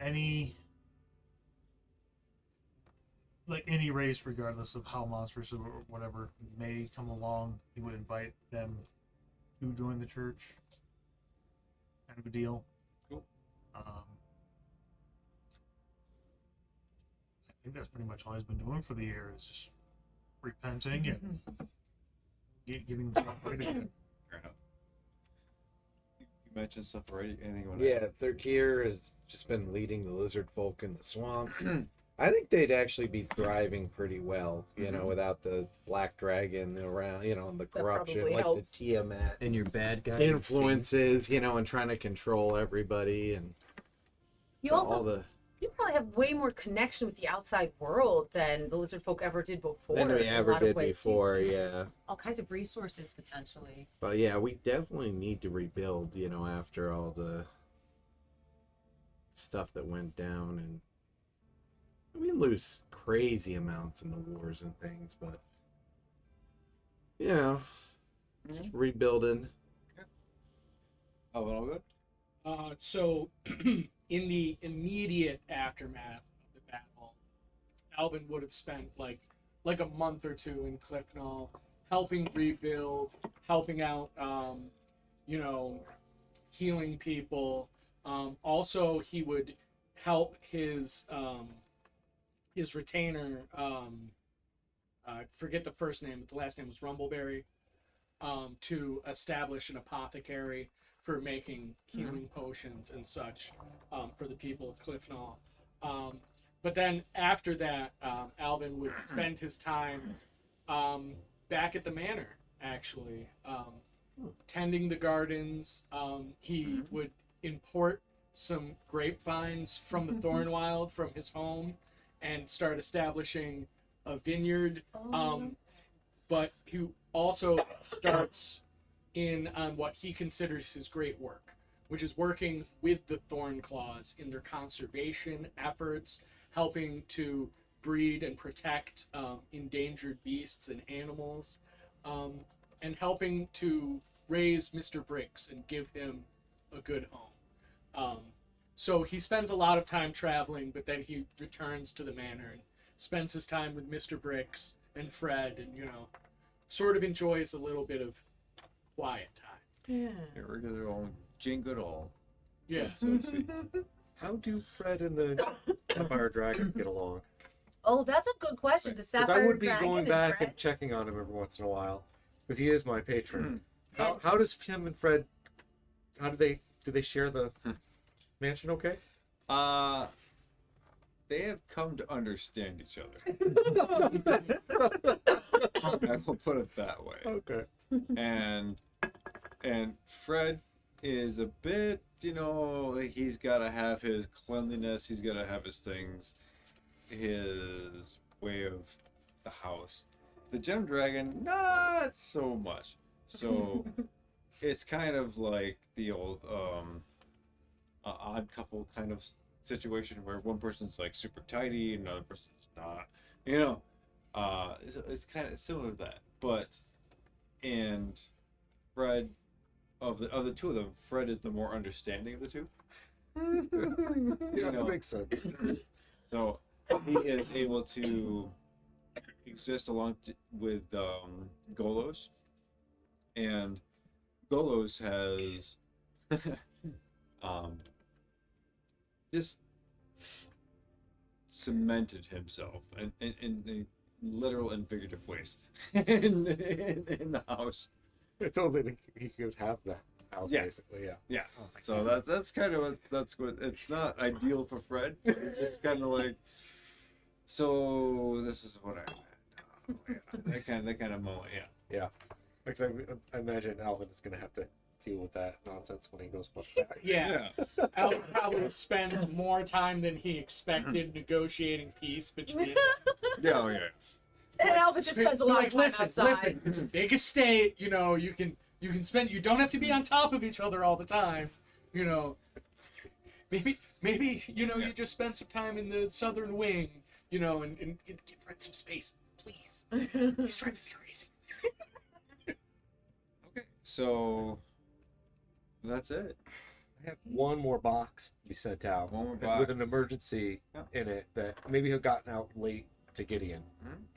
Any race, regardless of how monstrous or whatever may come along, he would invite them to join the church. Kind of a deal. Cool. I think that's pretty much all he's been doing for the year, is just repenting and getting the stuff right again. Fair enough. You mentioned stuff already. Anything you want to Yeah, Thurkir has just been leading the lizard folk in the swamps. I think they'd actually be thriving pretty well, you know, without the black dragon around, you know, and the corruption, probably like helps. the Tiamat And your bad guy influences, you know, and trying to control everybody and You so also all the You probably have way more connection with the outside world than the lizard folk ever did before. Than we in a ever lot of did ways, too. before, yeah. All kinds of resources potentially. But yeah, we definitely need to rebuild, after all the stuff that went down. And we lose crazy amounts in the wars and things, but just rebuilding. Oh, all good? So, in the immediate aftermath of the battle, Alvin would have spent like a month or two in Cliffnall, helping rebuild, helping out, healing people. Also, he would help his retainer. I forget the first name, but the last name was Rumbleberry. To establish an apothecary for making healing potions and such for the people of Cliffnall. But then after that, Alvin would spend his time back at the manor, actually, tending the gardens. He would import some grapevines from the Thornwild from his home and start establishing a vineyard. But he also starts in on what he considers his great work, which is working with the Thornclaws in their conservation efforts, helping to breed and protect endangered beasts and animals, and helping to raise Mr. Briggs and give him a good home. So he spends a lot of time traveling, but then he returns to the manor and spends his time with Mr. Briggs and Fred, and sort of enjoys a little bit of quiet time. Yeah. Get rid of their own jingle all. Yeah. So to speak. How do Fred and the Sapphire Dragon get along? Oh, that's a good question. The Because Sapphire I would be Dragon going and back Fred? and checking on him every once in a while, because he is my patron. And- How does him and Fred? How do they share the mansion? Okay. They have come to understand each other. I will put it that way. Okay. And Fred is a bit, he's got to have his cleanliness, he's got to have his things, his way of the house. The Gem Dragon, not so much. So it's kind of like the old odd couple kind of situation where one person's like super tidy and another person's not. It's kind of similar to that. But Fred, of the two of them, Fred is the more understanding of the two. Yeah, that makes sense. So he is able to exist along with Golos, and Golos has just cemented himself in literal and figurative ways in the house. It's only he could have that house, Yeah. basically. Yeah. Yeah. So that's kind of that's what it's not ideal for Fred. It's just kind of like, so this is what I that kind of moment. Yeah. Because I imagine Alvin is going to have to deal with that nonsense when he goes back. Yeah. Alvin probably spends more time than he expected negotiating peace between. Yeah. Oh, yeah. And Alvin just spends a lot of time outside. Listen, it's a big estate. You can spend. You don't have to be on top of each other all the time. Maybe you just spend some time in the southern wing. And give Fred some space, please. He's trying to be crazy. Okay. So that's it. I have one more box to be sent out One more box. with an emergency in it that maybe had gotten out late to Gideon.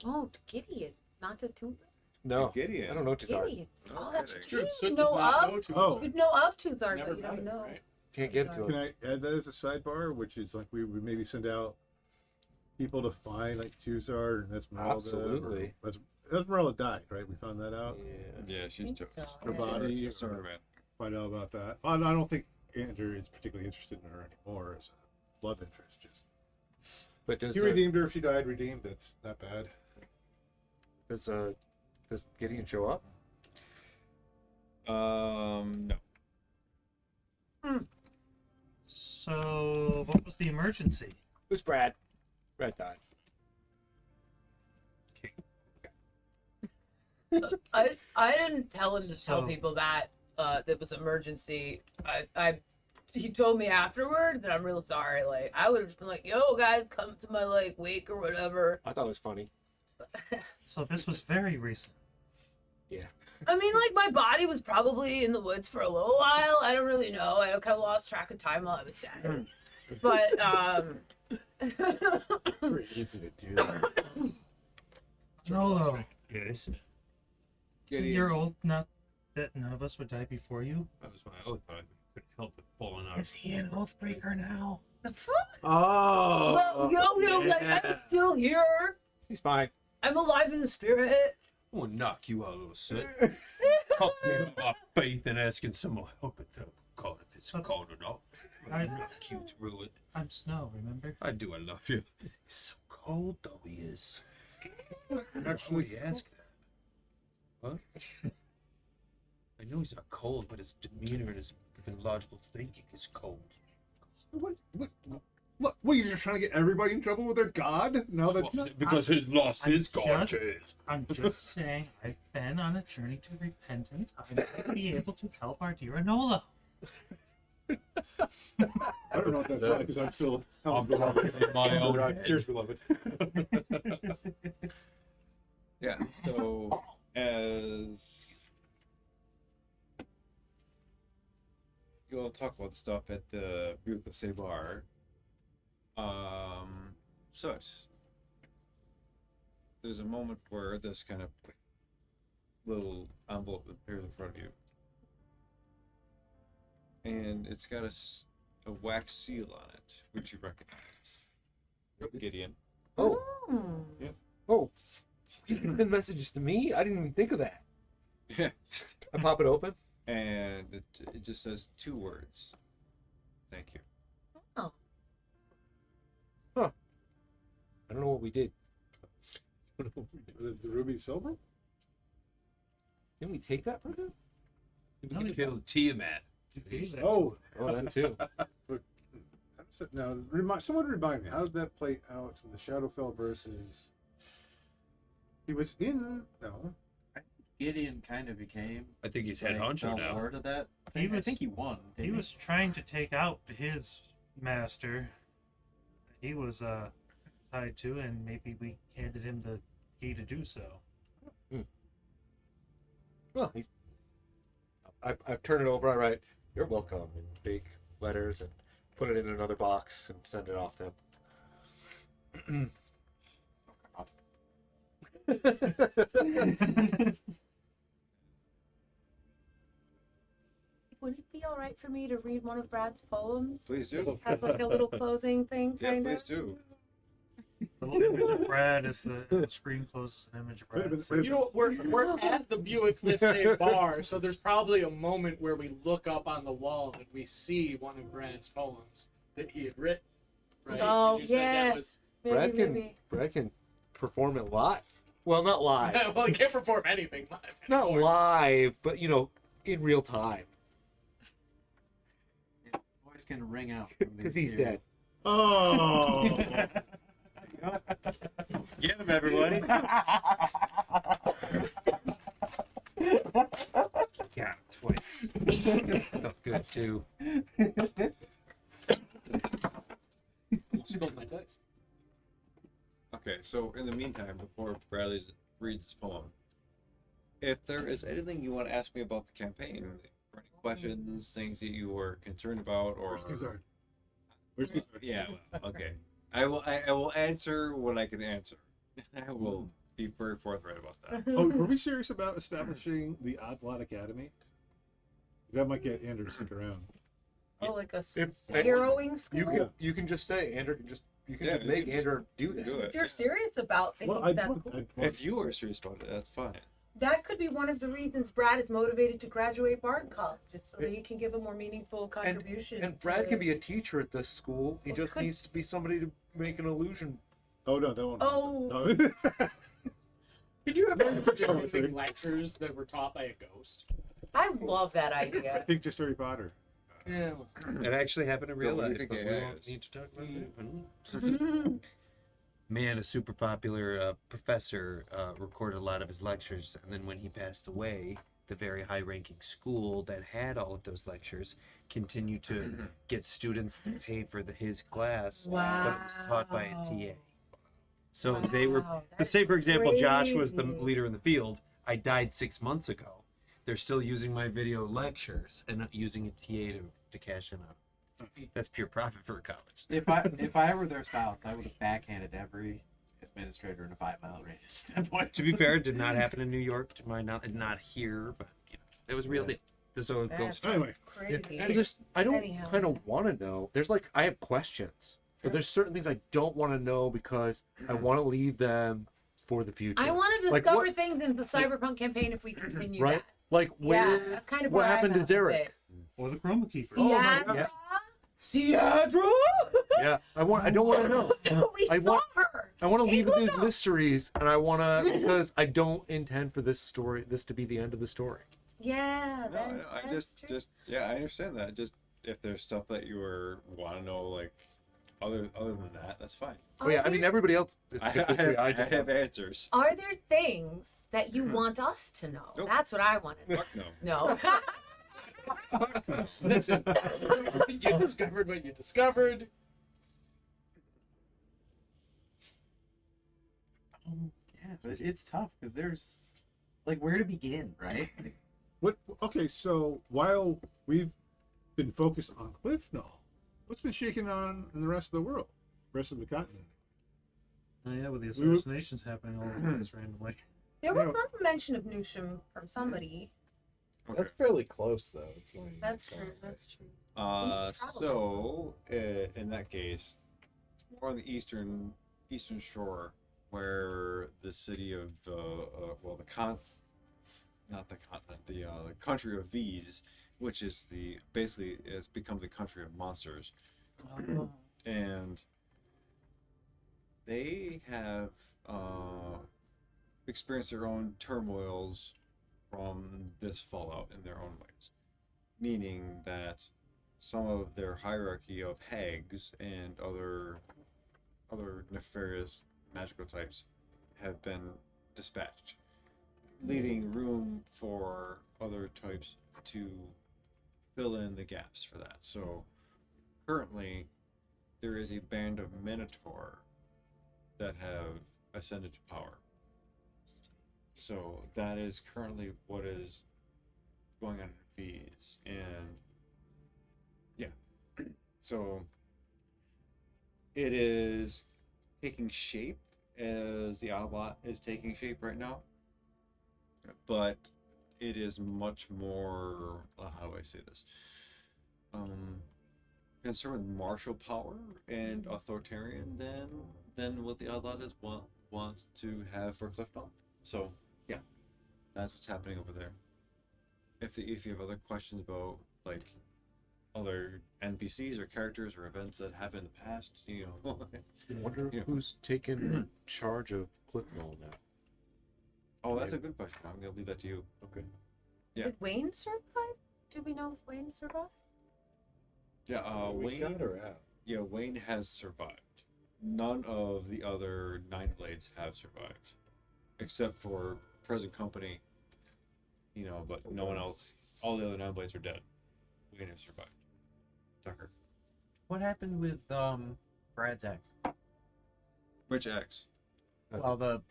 Oh, to Gideon, not to Tooth. No, Gideon. I don't know Tizard. Gideon. Oh, that's kidding. true. Soot You does know not of. know to. Oh. You know of Toothard, Never but you met don't him, know. right? Can't get to Can it. I add that as a sidebar, which is like we would maybe send out people to find like Tuzard and Esmeralda. Absolutely. Esmeralda died, right? We found that out. Yeah, she's think just so. Her body. Sorry, man. Find out about that. I don't think Andrew is particularly interested in her anymore as a love interest. Just But does he redeemed her. If she died, redeemed. That's not bad. does Gideon show up? No. So, what was the emergency? Who's Brad? Brad died. I didn't tell him to tell So- people that there was emergency. He told me afterwards, and I'm real sorry. Like, I would have been like, "Yo, guys, come to my like wake or whatever." I thought it was funny. So this was very recent. I mean, like, my body was probably in the woods for a little while. I don't really know. I kind of lost track of time while I was dead. But Pretty easy to do that. Nolo, Yes. isn't your oath not that none of us would die before you? That was my oath, but I couldn't help it falling out. Is he an oath breaker now? Oh. well, like, I'm still here. He's fine. I'm alive in the spirit. I want to knock you out, little set. Talk to me about faith and asking some more help at the God if it's called or not. I- I'll knock you through it. I'm Snow, remember? I do, I love you. He's so cold, though, he is. Why would Actually, he ask that? What? I know he's not cold, but his demeanor and his even logical thinking is cold. what, you're just trying to get everybody in trouble with their god? Now that's Well, because he's lost his God, just- Chase. I'm just saying, I've been on a journey to repentance. I might be able to help our dear Enola. I don't know if that's right because I'm still I'm talking in my own head. Cheers, beloved. Yeah. So as you all talk about stuff at the Buclese bar, Soot, there's a moment where this kind of little envelope appears in front of you, and it's got a wax seal on it, which you recognize. Gideon. Oh. Oh. You can send messages to me? I didn't even think of that. Yeah. I pop it open. And it just says 2 words. Thank you. I don't know what we did. The Ruby Silver? Didn't we take that from him? We killed Tiamat. Oh, that too. now someone remind me, how did that play out with the Shadowfell versus? He was in Gideon kind of became. I think he's head like, honcho the now. Lord of that. He I was- think he won. He didn't was trying to take out his master. He was tied to, and maybe we handed him the key to do so. Well, I turn it over. I write, "You're welcome" in big letters and put it in another box and send it off to him. Would it be all right for me to read one of Brad's poems? Please do. As like a little closing thing, Yeah, kind please of. do. The little image of Brad as the screen closes an image of Brad. Wait a minute. You know, we're at the Buick Listed bar, so there's probably a moment where we look up on the wall and we see one of Brad's poems that he had written. Right? Oh, You said yeah. that was... Brad can perform it live. Well, not live. Well, he can't perform anything live. Not anymore. live, but in real time. Voice can ring out Because he's dead. Oh, Get him, everybody. Yeah, twice. Felt good, too. Spilled my dice. Okay, so in the meantime, before Bradley reads his poem, if there is anything you want to ask me about the campaign, or any questions, things that you were concerned about, or yeah, well, okay, I will answer what I can answer. I will be very forthright about that. oh, were we serious about establishing the OddLot Academy? That might get Andrew to stick around. Oh, like a If- heroing school. You can just say Andrew can just Yeah, just make you can Andrew do that. Do If it. you're serious about thinking Well, that's cool. If you are serious about it, that's fine. That could be one of the reasons Brad is motivated to graduate Bard College, just so that he can give a more meaningful contribution. And Brad to- can be a teacher at this school. He Well, just could- needs to be somebody to make an illusion. Oh no, that won't. Oh. No. Could you imagine giving lectures that were taught by a ghost? I love that I idea. think just Harry Potter. Yeah. It actually happened in real What do you life. think But we AI won't is? need to talk about it. Man, a super popular professor recorded a lot of his lectures, and then when he passed away, the very high-ranking school that had all of those lectures continued to get students to pay for his class, but it was taught by a TA. So they were. Wow, So that's say, for example, Josh was the crazy. leader in the field. I died 6 months ago. They're still using my video lectures and not using a TA to cash in on. That's pure profit for a college. If I were their spouse, I would have backhanded every administrator in a 5-mile radius at that point. To be fair, it did not happen in New York, to my knowledge, not here, but you know, it was real deal. So it goes. That's Anyway, crazy. I don't Anyhow. kind of want to know. There's like I have questions, but there's certain things I don't want to know because I want to leave them for the future. I want to Like, discover what- thing in the cyberpunk campaign if we continue right? that. Like where? Yeah, that's kind of what where happened I'm to at with Derek? it. Or the Chroma Keeper. Sierra? yeah. Sierra? Yeah, I don't want to know. We I saw want- her. I want to leave It these was a- mysteries, and I want to because I don't intend for this to be the end of the story. Yeah, No, that's, I that's true. yeah, I understand that. Just if there's stuff that you want to know, like other than that, that's fine. Oh yeah, I mean everybody else. I have answers. Are there things that you want us to know? Nope. That's what I want to know. Fuck no. No. Listen, you discovered what you discovered. Yeah, but it's tough because there's like where to begin, right? Like, what? Okay, so while we've been focused on Cliff Null, what's been shaking on in the rest of the world, rest of the continent? Oh, yeah, with the We were- assassinations happening all over this randomly. There was Yeah. some mention of Newsham from somebody. That's fairly close, though. It's not even That's that true. far. That's true. So in that case, it's more on the eastern shore where the city of well, not the continent, the country of V's, which is basically it's become the country of monsters, and they have experienced their own turmoils from this fallout in their own ways, meaning that some of their hierarchy of hags and other nefarious magical types have been dispatched, leaving room for other types to fill in the gaps for that. So currently there is a band of Minotaur that have ascended to power. So that is currently what is going on in V's, and yeah, so it is taking shape as the OddLot is taking shape right now, but it is much more how do I say this, concerned with martial power and authoritarian than what the OddLot is wants to have for Clifton. So yeah, that's what's happening over there. If you have other questions about like other NPCs or characters or events that happened in the past, you know. I wonder Yeah. who's taken charge of Cliffnall now. Oh, that's a good question. I'm gonna leave that to you. Okay. Yeah. Did Wayne survive? Do we know if Wayne survived? Yeah. We Wayne. got her out. Yeah, Wayne has survived. None of the other Nine Blades have survived, except for present company. You know, but no one else. All the other Nine Blades are dead. Wayne has survived. Tucker. What happened with Brad's ex? Which X? Well, the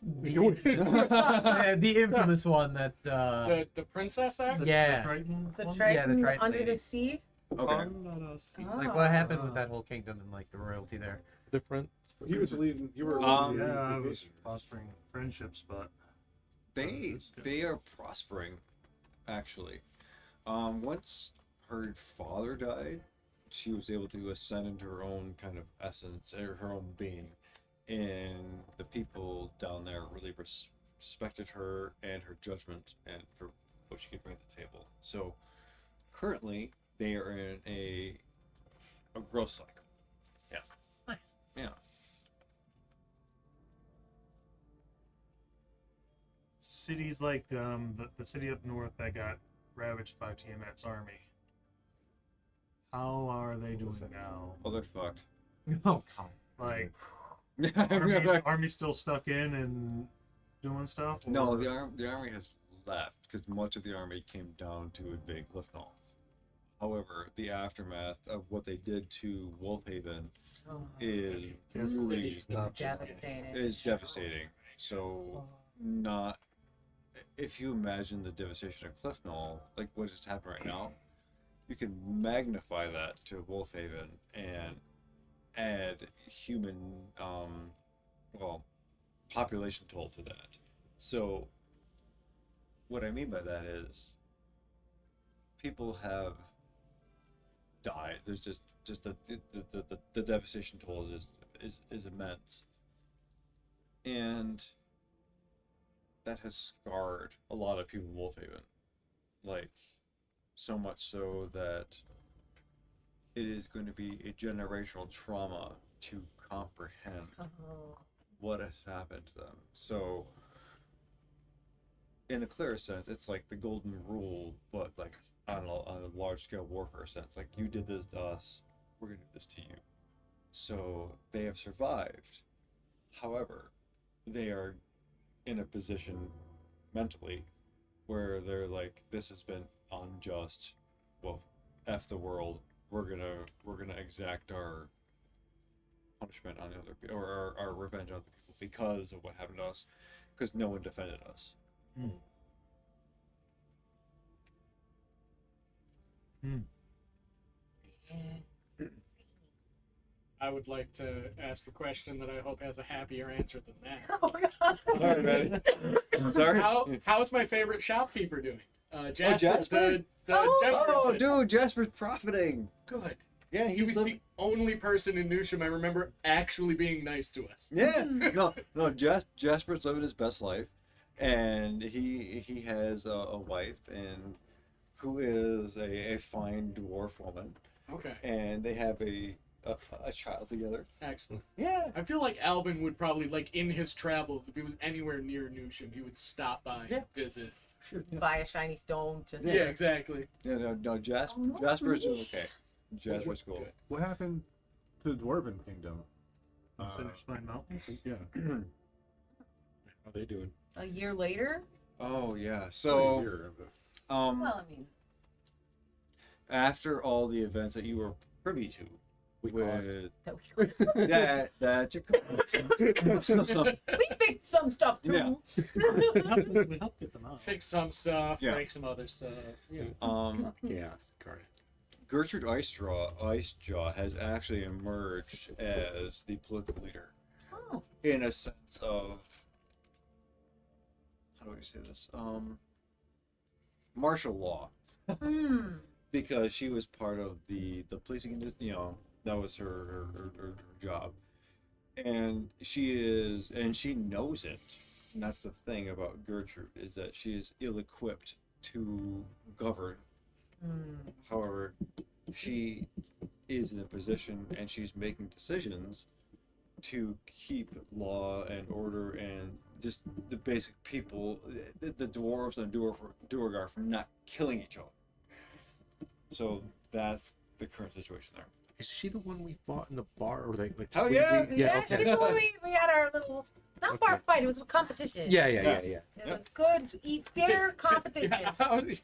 infamous one that The princess act? The yeah. Triton The one? Triton the Triton under the lady. sea? Okay. Like what happened with that whole kingdom and like the royalty there? Different. He was leading. You were. Um, leading Yeah, I the was division. fostering friendships, but They are prospering, actually. Once her father died, she was able to ascend into her own kind of essence, or her own being, and the people down there really respected her and her judgment and for what she could bring to the table. So currently, they are in a growth cycle. Yeah. Nice. Yeah. cities like the city up north that got ravaged by Tiamat's army. How are they doing now? Oh, they're fucked. Oh, Like, No, army's still stuck in and doing stuff? the or- army has left because much of the army came down to invade Cliftonal. However, the aftermath of what they did to Wolfhaven Oh, is Yes, really It's not just devastating. is devastating. So, not if you imagine the devastation of Cliftonal, like what just happened right now, you can magnify that to Wolfhaven and add human, population toll to that. So, what I mean by that is, people have died. There's just the devastation toll is immense, and that has scarred a lot of people in Wolfhaven, like so much so that it is going to be a generational trauma to comprehend what has happened to them. So, in the clearest sense, it's like the golden rule, but like on a large scale warfare sense. Like, you did this to us, we're gonna do this to you. So they have survived. However, they are in a position mentally where they're like, this has been unjust. Well, F the world. We're gonna exact our punishment on the other people, or our revenge on other people because of what happened to us, because no one defended us. I would like to ask a question that I hope has a happier answer than that. Oh god. All right, man. Sorry. How's my favorite shopkeeper doing? Jasper. Jasper? Jasper. Oh, dude, Jasper's profiting. Good. Yeah, He was the only person in Newsham I remember actually being nice to us. Yeah, no. Jasper's living his best life, and he has a wife and who is a fine dwarf woman, Okay. and they have a child together. Excellent. Yeah. I feel like Alvin would probably, like, in his travels, if he was anywhere near Newsham, he would stop by and visit. Buy a shiny stone. Just Yeah, exactly. Yeah, no, Jasper's doing okay. Jasper's cool. What happened to the Dwarven Kingdom? Cinder Spine Mountain. Yeah. How they doing? a year later. Oh yeah. About a So year of it. Well, I mean, after all the events that you were privy to, We with that we, that you caused. we fixed some stuff too. Yeah. We helped get them out. Fix some stuff, Yeah. break some other stuff. Yeah. Yeah, Garnet. Gertrude Icejaw has actually emerged as the political leader, Oh. in a sense of, how do I say this? Martial law, Hmm. because she was part of the policing. That was her job, and she knows it. And that's the thing about Gertrude, is that she is ill-equipped to govern. However, she is in a position and she's making decisions to keep law and order and just the basic people, the dwarves and Duergar, from not killing each other. So that's the current situation there. Is she the one we fought in the bar? Or like Oh, yeah? yeah. she's Okay. the one we had our little not bar fight. It was a competition. Yeah. It was a good, fair competition.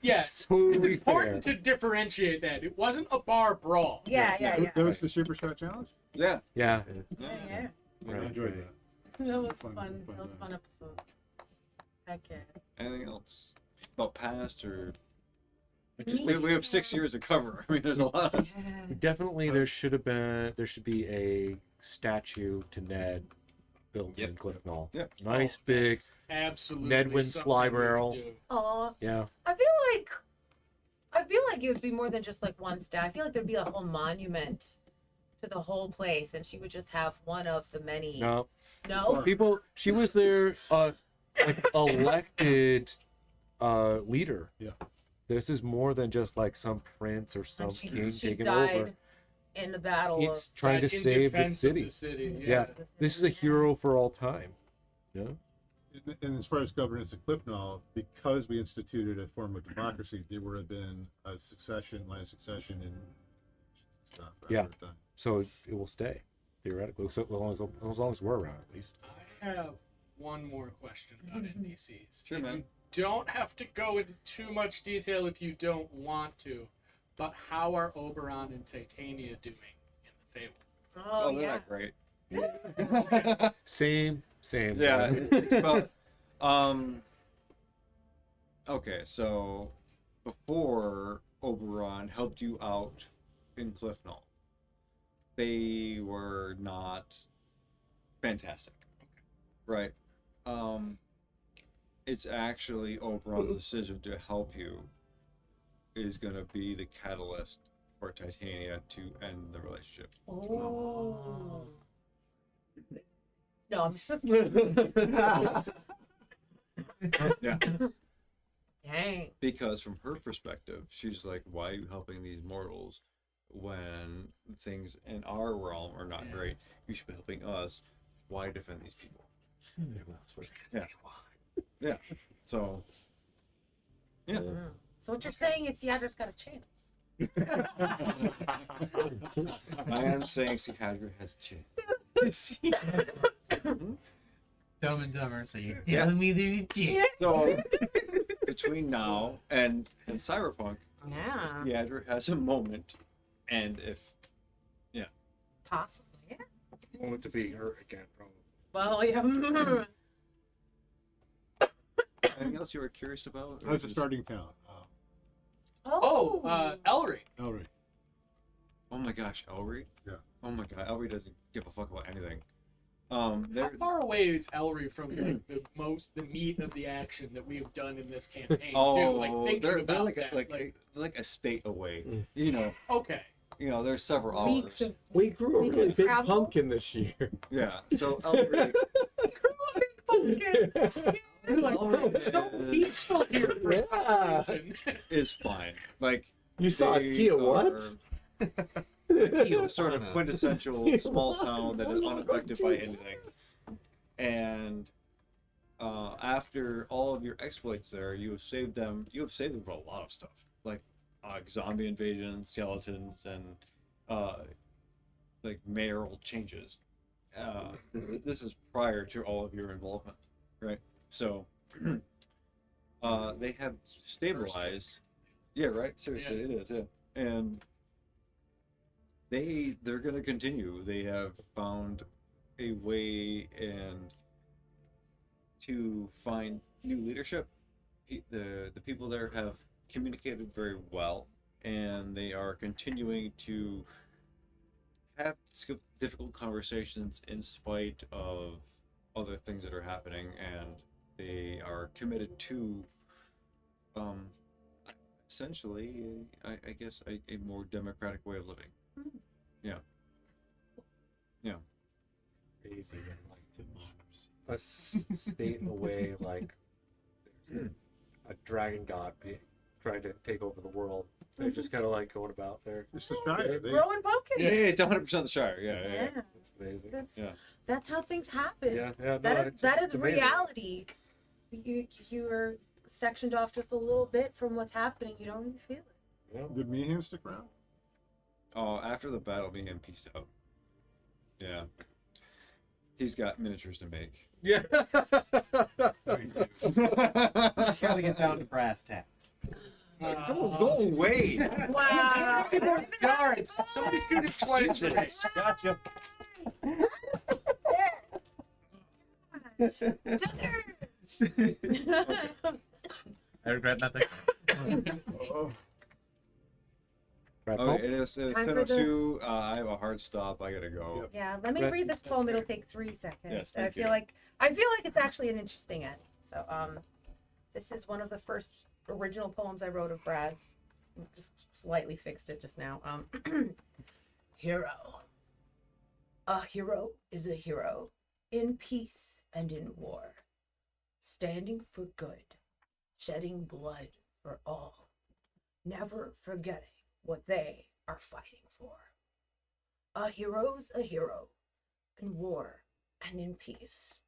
Yes. Totally It's important to differentiate that. It wasn't a bar brawl. That was the Super Shot Challenge? Yeah. Yeah. Yeah. I enjoyed that. That was Fun, fun. fun That was a time. fun episode. Heck yeah. Anything else about past or? Just We have 6 years to cover. I mean, there's a lot of. Definitely, there should be a statue to Ned built in Cliff Knoll. Yep. Nice big Absolutely. Ned wins something slide we would barrel. do. Aw. Yeah. I feel like it would be more than just like one stat. I feel like there'd be a whole monument to the whole place, and she would just have one of the many. No. No. People. She was their like elected leader. Yeah. This is more than just like some prince or some And king she taking died over. in the battle. He's trying to In save the defense of city. the city. Yeah. This is a hero for all time. Yeah. And as far as governance at Cliftonal, because we instituted a form of democracy, there would have been a line of succession in It's not for Yeah. every time. So it will stay, theoretically, so as long as we're around, at least. I have one more question about NPCs. Sure, And man. You don't have to go into too much detail if you don't want to, but how are Oberon and Titania doing in the Fable? Oh, they're yeah. not great. Same. Yeah, it's about. Okay, so before Oberon helped you out in Cliff Knoll, they were not fantastic, right? It's actually Oberon's decision to help you is going to be the catalyst for Titania to end the relationship. Oh. No, I'm Yeah. Dang. Because from her perspective, she's like, why are you helping these mortals when things in our realm are not great? You should be helping us. Why defend these people? Yeah. Yeah. So, yeah. So what you're saying is Yadra's got a chance. I am saying Sihadra has a chance. Dumb and Dumber, so you're telling me there's a chance. So, between now and Cyberpunk, Yeah. Sihadra has a moment, and if Possibly. Yeah. I want to be her again, probably. Well, yeah. anything else you were curious about? How's the starting town? Ellery. Ellery. Oh my gosh, Ellery? Yeah. Oh my god, Ellery doesn't give a fuck about anything. How They're far away is Ellery from like the meat of the action that we have done in this campaign? too? oh, Like thinking they're about like that. they're like a state away. You know, Okay. there's several Weeks hours. of We grew a We really can big travel. pumpkin this year. Yeah. So Ellery, You're like, it's so peaceful here for Yeah. some reason. is fine. Like You saw it they here, what? are the sort of quintessential small town that is unaffected by anything. And after all of your exploits there, you have saved them. You have saved them from a lot of stuff, like zombie invasions, skeletons, and like mayoral changes. This is prior to all of your involvement, right? So they have stabilized. Yeah, right. Seriously, it is. Yeah, and they're going to continue. They have found a way and to find new leadership. The people there have communicated very well, and they are continuing to have difficult conversations in spite of other things that are happening, and they are committed to essentially I guess a more democratic way of living. Yeah. Crazy, like democracy. A state away, like there's a dragon god trying to take over the world. They're just kind of like going about there. It's the Shire. growing pumpkins. Yeah, it's 100% the Shire. Yeah. That's amazing. That's how things happen. Yeah. That it's is amazing. reality. You are sectioned off just a little bit from what's happening. You don't really feel it. Yeah. Did Meehan stick around? Oh, after the battle, me and pieced out. Yeah. He's got miniatures to make. Yeah. Just gotta get down to brass tacks. Go away! Wow. Darts. Somebody shoot it twice. Jesus. Gotcha. I regret nothing. Right, Okay, it is Time for 10:02. I have a hard stop. I gotta go. Yeah, let me Right. read this poem. It'll take 3 seconds. Yes, I thank feel you. like it's actually an interesting end. So this is one of the first original poems I wrote of Brad's. Just slightly fixed it just now. Hero. A hero is a hero in peace and in war, standing for good, shedding blood for all, never forgetting what they are fighting for. A hero's a hero in war and in peace,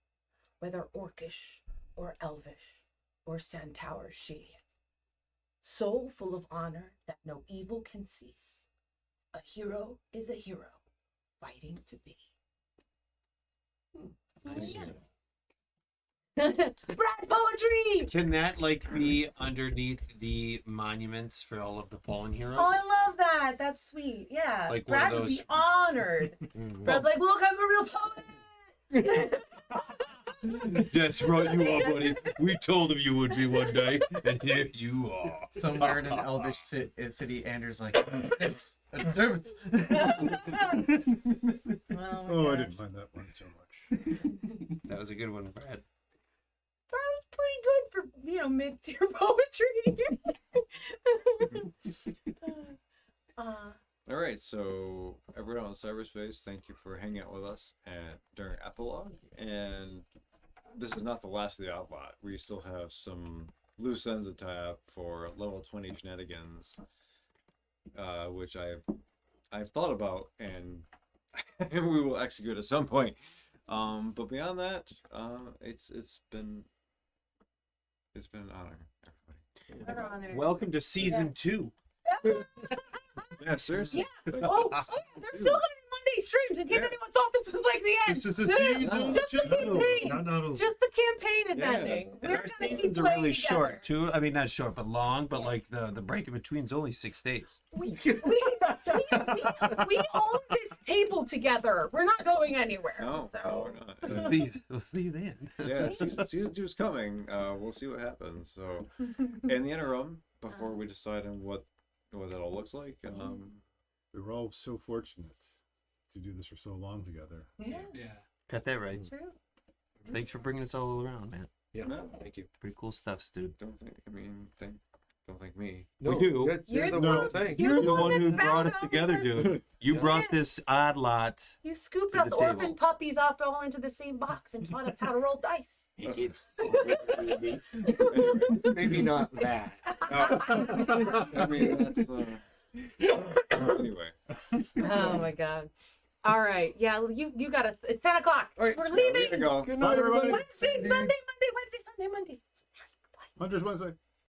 whether orcish or elvish or centaur she. Soul full of honor that no evil can cease. a hero is a hero, fighting to be. Nice. Brad poetry! Can that like be underneath the monuments for all of the fallen heroes? Oh, I love that. That's sweet. Yeah. Like one of Brad would those- be honored. Brad's like, look, I'm a real poet. That's right, you are, buddy. We told him you would be one day, and here you are. Somewhere in an elvish city, Andrew's like, it's a disturbance. Oh, I didn't mind that one so much. That was a good one, Brad. That was pretty good for, mid-tier poetry. All right, so everyone on cyberspace, thank you for hanging out with us during Epilogue. And this is not the last of the OddLot. We still have some loose ends to tie up for level 20 shenanigans, which I've thought about and we will execute at some point. But beyond that, it's been an honor, everybody. Welcome to season 2. Yeah, seriously. Yeah. Oh, yeah, there's still gonna be Monday streams in case anyone thought this was like the end. This is the season Just the 2. campaign. No. Just the campaign is Yeah. ending. And We're our gonna keep seasons are playing really together. short too. I mean, not short, but long. But like the break in between is only 6 days. We own this table together. We're not going anywhere. No, so. we're not. We'll see you then. Yeah, season 2 is coming. We'll see what happens. So, in the interim, before we decide on what that all looks like, We were all so fortunate to do this for so long together. Yeah, Yeah. Got that right. true. Thanks for bringing us all around, man. no, thank you. Pretty cool stuff, dude. Don't thank me. We do. You're the the one one- to thank. You're the one who that brought found us all together, these- dude. You Yeah. brought this odd lot. You scooped To us the orphan table. puppies up all into the same box and taught us how to roll dice. Maybe not that. I mean, that's anyway. Oh my god. All right. Yeah, you got us. It's 10 o'clock. All right. We're Yeah, we leaving. gotta go. Good night, everybody. Wednesday, Sunday, Monday, Wednesday, Sunday, Monday. Hunter's Wednesday.